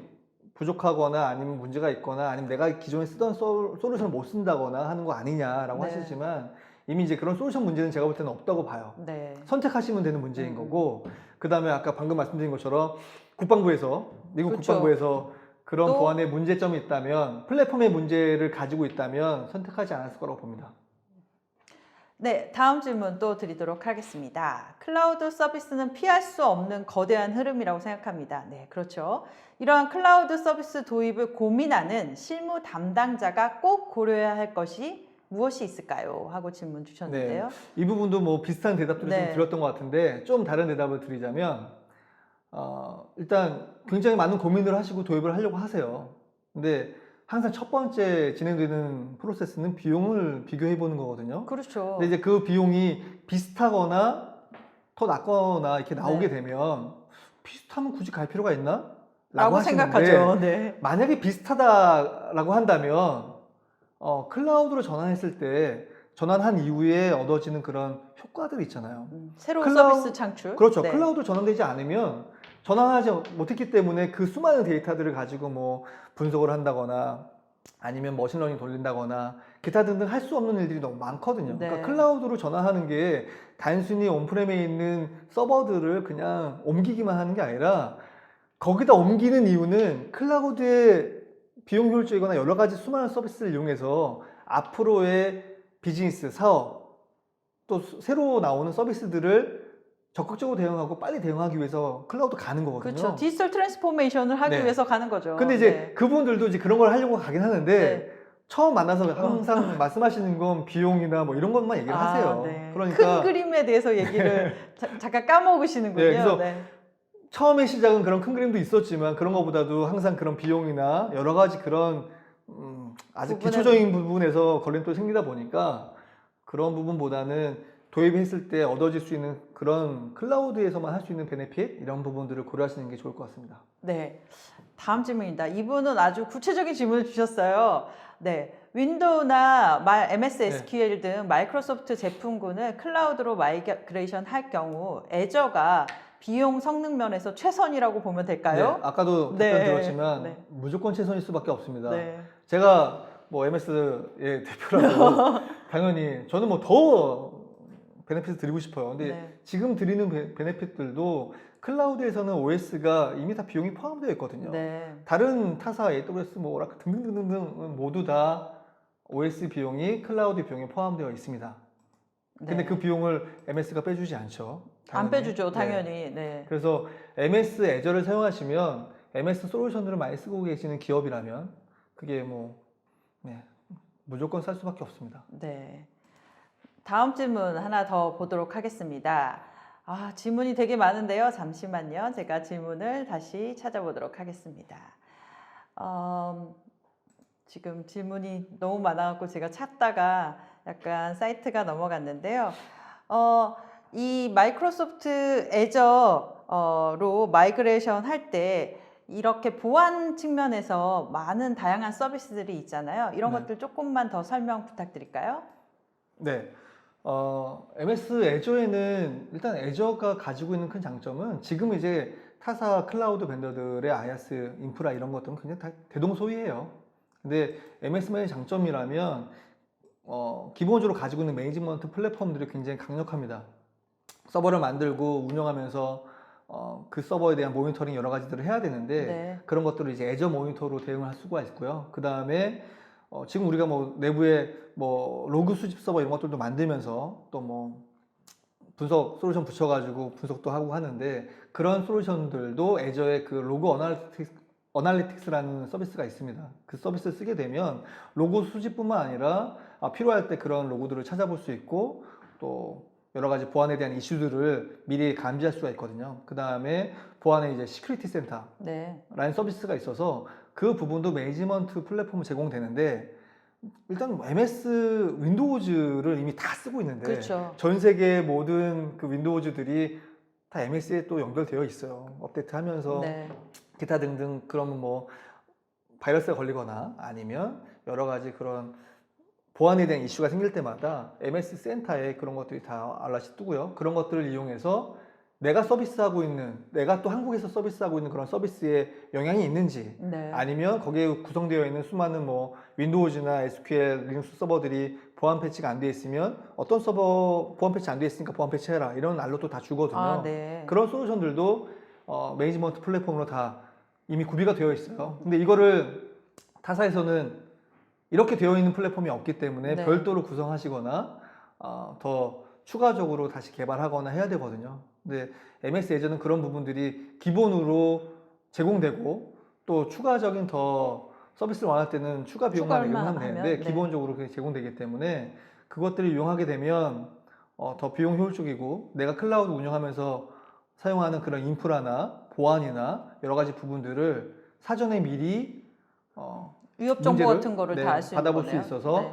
Speaker 2: 부족하거나 아니면 문제가 있거나 아니면 내가 기존에 쓰던 솔루션을 못 쓴다거나 하는 거 아니냐라고
Speaker 1: 네.
Speaker 2: 하시지만 이미 이제 그런 솔루션 문제는 제가 볼 때는 없다고 봐요.
Speaker 1: 네.
Speaker 2: 선택하시면 되는 문제인 거고 그 다음에 아까 방금 말씀드린 것처럼 국방부에서 미국
Speaker 1: 그렇죠.
Speaker 2: 국방부에서 그런
Speaker 1: 또-
Speaker 2: 보안에 문제점이 있다면 플랫폼의 문제를 가지고 있다면 선택하지 않았을 거라고 봅니다.
Speaker 1: 네, 다음 질문 또 드리도록 하겠습니다. 클라우드 서비스는 피할 수 없는 거대한 흐름이라고 생각합니다. 네, 그렇죠. 이러한 클라우드 서비스 도입을 고민하는 실무 담당자가 꼭 고려해야 할 것이 무엇이 있을까요? 하고 질문 주셨는데요.
Speaker 2: 이 부분도 뭐 비슷한 대답들을
Speaker 1: 네.
Speaker 2: 좀 드렸던 것 같은데 좀 다른 대답을 드리자면 일단 굉장히 많은 고민을 하시고 도입을 하려고 하세요. 근데 항상 첫 번째 진행되는 프로세스는 비용을 비교해 보는 거거든요.
Speaker 1: 그렇죠.
Speaker 2: 근데 이제 그 비용이 비슷하거나 더 낮거나 이렇게 나오게
Speaker 1: 네.
Speaker 2: 되면 비슷하면 굳이 갈 필요가 있나?
Speaker 1: 라고 생각하죠. 네.
Speaker 2: 만약에 비슷하다라고 한다면 클라우드로 전환했을 때 전환한 이후에 얻어지는 그런 효과들 있잖아요.
Speaker 1: 새로운 서비스 창출.
Speaker 2: 그렇죠.
Speaker 1: 네.
Speaker 2: 클라우드로 전환되지 않으면 전환하지 못했기 때문에 그 수많은 데이터들을 가지고 뭐 분석을 한다거나 아니면 머신러닝 돌린다거나 기타 등등 할 수 없는 일들이 너무 많거든요.
Speaker 1: 네.
Speaker 2: 그러니까 클라우드로 전환하는 게 단순히 온프렘에 있는 서버들을 그냥 옮기기만 하는 게 아니라 거기다 옮기는 이유는 클라우드의 비용 효율적이거나 여러 가지 수많은 서비스를 이용해서 앞으로의 비즈니스, 사업 또 새로 나오는 서비스들을 적극적으로 대응하고 빨리 대응하기 위해서 클라우드 가는 거거든요.
Speaker 1: 그렇죠. 디지털 트랜스포메이션을 하기
Speaker 2: 네.
Speaker 1: 위해서 가는 거죠.
Speaker 2: 근데 이제
Speaker 1: 네.
Speaker 2: 그분들도 이제 그런 걸 하려고 가긴 하는데
Speaker 1: 네.
Speaker 2: 처음 만나서 항상 말씀하시는 건 비용이나 뭐 이런 것만 얘기를 하세요.
Speaker 1: 네.
Speaker 2: 그러니까
Speaker 1: 큰 그림에 대해서 얘기를 잠깐 까먹으시는군요.
Speaker 2: 네, 그래서
Speaker 1: 네.
Speaker 2: 처음에 시작은 그런 큰 그림도 있었지만 그런 것보다도 항상 그런 비용이나 여러 가지 그런 아주 기초적인 부분에서 걸림돌이 생기다 보니까 그런 부분보다는 도입했을 때 얻어질 수 있는 그런 클라우드에서만 할 수 있는 베네핏 이런 부분들을 고려하시는 게 좋을 것 같습니다.
Speaker 1: 네. 다음 질문입니다. 이분은 아주 구체적인 질문을 주셨어요. 네. 윈도우나 MS SQL 등 마이크로소프트 제품군을 클라우드로 마이그레이션 할 경우 애저가 비용 성능 면에서 최선이라고 보면 될까요?
Speaker 2: 네, 아까도 답변
Speaker 1: 네.
Speaker 2: 들었지만
Speaker 1: 네.
Speaker 2: 무조건 최선일 수밖에 없습니다.
Speaker 1: 네.
Speaker 2: 제가 뭐 MS의 대표라고 당연히 저는 뭐 더 베네핏을 드리고 싶어요. 근데
Speaker 1: 네.
Speaker 2: 지금 드리는 베네핏들도 클라우드에서는 OS가 이미 다 비용이 포함되어 있거든요.
Speaker 1: 네.
Speaker 2: 다른 타사 AWS 뭐 오라클 등등등등 모두 다 OS 비용이 클라우드 비용에 포함되어 있습니다. 근데
Speaker 1: 네.
Speaker 2: 그 비용을 MS가 빼주지 않죠.
Speaker 1: 안 빼주죠,
Speaker 2: 네.
Speaker 1: 당연히. 네.
Speaker 2: 그래서 MS 애저를 사용하시면 MS 솔루션들을 많이 쓰고 계시는 기업이라면 그게 뭐 네, 무조건 살 수밖에 없습니다.
Speaker 1: 네. 다음 질문 하나 더 보도록 하겠습니다. 아, 질문이 되게 많은데요. 잠시만요. 제가 질문을 다시 찾아보도록 하겠습니다. 지금 질문이 너무 많아갖고 제가 찾다가 약간 사이트가 넘어갔는데요. 이 마이크로소프트 애저로 마이그레이션 할 때 이렇게 보안 측면에서 많은 다양한 서비스들이 있잖아요. 이런
Speaker 2: 네.
Speaker 1: 것들 조금만 더 설명 부탁드릴까요?
Speaker 2: 네. MS 애저에는 일단 애저가 가지고 있는 큰 장점은 지금 이제 타사 클라우드 벤더들의 IaaS 인프라 이런 것들은 그냥 다 대동소이해요. 근데 MS만의 장점이라면 기본적으로 가지고 있는 매니지먼트 플랫폼들이 굉장히 강력합니다. 서버를 만들고 운영하면서 그 서버에 대한 모니터링 여러 가지들을 해야 되는데
Speaker 1: 네.
Speaker 2: 그런 것들을 이제 애저 모니터로 대응을 할 수가 있고요. 그 다음에 지금 우리가 뭐 내부에 뭐 로그 수집 서버 이런 것들도 만들면서 또 뭐 분석 솔루션 붙여가지고 분석도 하고 하는데 그런 솔루션들도 애저의 그 로그 어널리틱스라는 서비스가 있습니다. 그 서비스를 쓰게 되면 로그 수집뿐만 아니라 필요할 때 그런 로그들을 찾아볼 수 있고 또 여러 가지 보안에 대한 이슈들을 미리 감지할 수가 있거든요. 그 다음에 보안에 이제 시큐리티 센터라는
Speaker 1: 네.
Speaker 2: 서비스가 있어서 그 부분도 매니지먼트 플랫폼 제공되는데 일단 MS 윈도우즈를 이미 다 쓰고 있는데
Speaker 1: 그렇죠.
Speaker 2: 전 세계 모든 그 윈도우즈들이 다 MS에 또 연결되어 있어요. 업데이트하면서
Speaker 1: 네.
Speaker 2: 기타 등등 그러면 뭐 바이러스가 걸리거나 아니면 여러 가지 그런 보안에 대한 이슈가 생길 때마다 MS 센터에 그런 것들이 다 알람이 뜨고요. 그런 것들을 이용해서 내가 서비스하고 있는, 내가 또 한국에서 서비스하고 있는 그런 서비스에 영향이 있는지
Speaker 1: 네.
Speaker 2: 아니면 거기에 구성되어 있는 수많은 뭐 윈도우즈나 SQL, 리눅스 서버들이 보안 패치가 안 돼 있으면 어떤 서버 보안 패치 안 돼 있으니까 보안 패치해라 이런 알로도 다 주거든요.
Speaker 1: 아, 네.
Speaker 2: 그런 솔루션들도 매니지먼트 플랫폼으로 다 이미 구비가 되어 있어요. 근데 이거를 타사에서는 이렇게 되어 있는 플랫폼이 없기 때문에
Speaker 1: 네.
Speaker 2: 별도로 구성하시거나 더 추가적으로 다시 개발하거나 해야 되거든요. 근데 MS 애저는 그런 부분들이 기본으로 제공되고 또 추가적인 더 서비스를 원할 때는 추가 비용만 내기만 하면 되는데
Speaker 1: 네.
Speaker 2: 기본적으로 그게 제공되기 때문에 그것들을 이용하게 되면 더 비용 효율적이고 내가 클라우드 운영하면서 사용하는 그런 인프라나 보안이나 여러 가지 부분들을 사전에 미리
Speaker 1: 위협 정보
Speaker 2: 문제를
Speaker 1: 같은 거를 다 알 수 있는
Speaker 2: 받아볼
Speaker 1: 거네요.
Speaker 2: 수 있어서
Speaker 1: 네.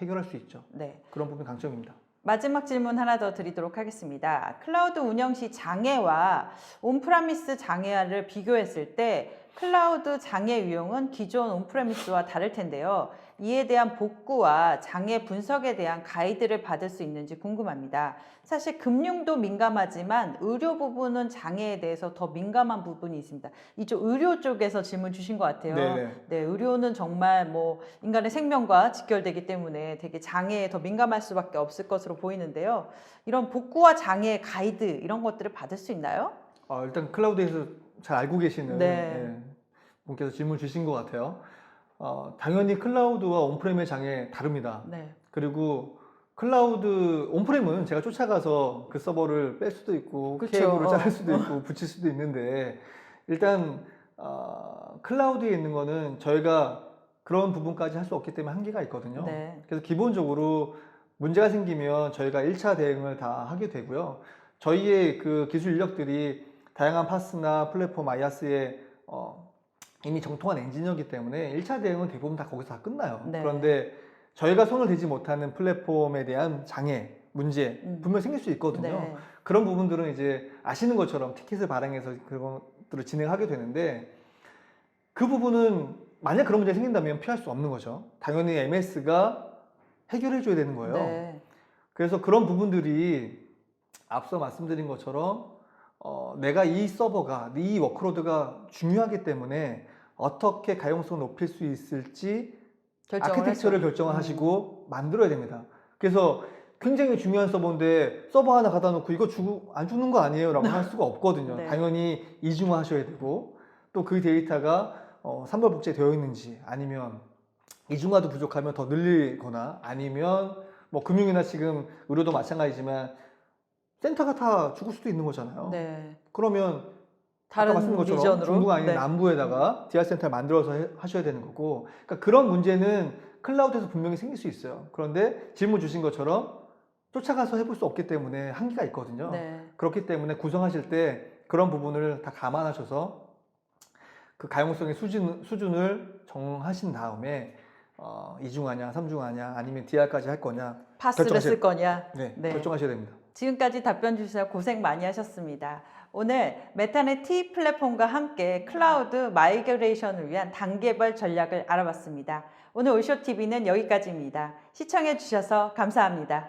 Speaker 2: 해결할 수 있죠.
Speaker 1: 네.
Speaker 2: 그런 부분이 강점입니다.
Speaker 1: 마지막 질문 하나 더 드리도록 하겠습니다. 클라우드 운영 시 장애와 온프라미스 장애를 비교했을 때 클라우드 장애 유형은 기존 온프라미스와 다를 텐데요. 이에 대한 복구와 장애 분석에 대한 가이드를 받을 수 있는지 궁금합니다. 사실 금융도 민감하지만 의료 부분은 장애에 대해서 더 민감한 부분이 있습니다. 이쪽 의료 쪽에서 질문 주신 것 같아요.
Speaker 2: 네네.
Speaker 1: 네, 의료는 정말 뭐 인간의 생명과 직결되기 때문에 되게 장애에 더 민감할 수밖에 없을 것으로 보이는데요. 이런 복구와 장애 가이드 이런 것들을 받을 수 있나요?
Speaker 2: 일단 클라우드에서 잘 알고 계시는
Speaker 1: 네.
Speaker 2: 분께서 질문 주신 것 같아요. 당연히 클라우드와 온프레임의 장애 다릅니다.
Speaker 1: 네.
Speaker 2: 그리고 클라우드 온프레임은 제가 쫓아가서 그 서버를 뺄 수도 있고
Speaker 1: 그쵸.
Speaker 2: 케이블을 자를 수도 있고 붙일 수도 있는데 일단 클라우드에 있는 거는 저희가 그런 부분까지 할 수 없기 때문에 한계가 있거든요.
Speaker 1: 네.
Speaker 2: 그래서 기본적으로 문제가 생기면 저희가 1차 대응을 다 하게 되고요. 저희의 그 기술 인력들이 다양한 파스나 플랫폼 IaaS에 이미 정통한 엔지니어이기 때문에 1차 대응은 대부분 다 거기서 다 끝나요.
Speaker 1: 네.
Speaker 2: 그런데 저희가 손을 대지 못하는 플랫폼에 대한 장애, 문제 분명히 생길 수 있거든요.
Speaker 1: 네.
Speaker 2: 그런 부분들은 이제 아시는 것처럼 티켓을 발행해서 그런 것들을 진행하게 되는데 그 부분은 만약 그런 문제가 생긴다면 피할 수 없는 거죠. 당연히 MS가 해결해 줘야 되는 거예요.
Speaker 1: 네.
Speaker 2: 그래서 그런 부분들이 앞서 말씀드린 것처럼 내가 이 서버가, 이 워크로드가 중요하기 때문에 어떻게 가용성을 높일 수 있을지
Speaker 1: 결정을
Speaker 2: 아키텍처를
Speaker 1: 했죠.
Speaker 2: 결정을 하시고 만들어야 됩니다. 그래서 굉장히 중요한 서버인데 서버 하나 갖다 놓고 이거 안 죽는 거 아니에요? 라고 할 수가 없거든요.
Speaker 1: 네.
Speaker 2: 당연히 이중화 하셔야 되고 또 그 데이터가 산벌복제 되어 있는지 아니면 이중화도 부족하면 더 늘리거나 아니면 뭐 금융이나 지금 의료도 마찬가지지만 센터가 다 죽을 수도 있는 거잖아요.
Speaker 1: 네.
Speaker 2: 그러면 아까
Speaker 1: 다른
Speaker 2: 말씀드린 것처럼
Speaker 1: 비전으로.
Speaker 2: 중부가 아닌
Speaker 1: 네.
Speaker 2: 남부에다가 디아 센터를 만들어서 하셔야 되는 거고, 그러니까 그런 문제는 클라우드에서 분명히 생길 수 있어요. 그런데 질문 주신 것처럼 쫓아가서 해볼 수 없기 때문에 한계가 있거든요.
Speaker 1: 네.
Speaker 2: 그렇기 때문에 구성하실 때 그런 부분을 다 감안하셔서 그 가용성의 수준을 정하신 다음에 이중하냐, 삼중하냐, 아니면 DR까지 할 거냐
Speaker 1: 파스를 쓸 거냐.
Speaker 2: 네,
Speaker 1: 네.
Speaker 2: 결정하셔야 됩니다.
Speaker 1: 지금까지 답변 주셔서 고생 많이 하셨습니다. 오늘 메타넷 T 플랫폼과 함께 클라우드 마이그레이션을 위한 단계별 전략을 알아봤습니다. 오늘 올쇼TV는 여기까지입니다. 시청해 주셔서 감사합니다.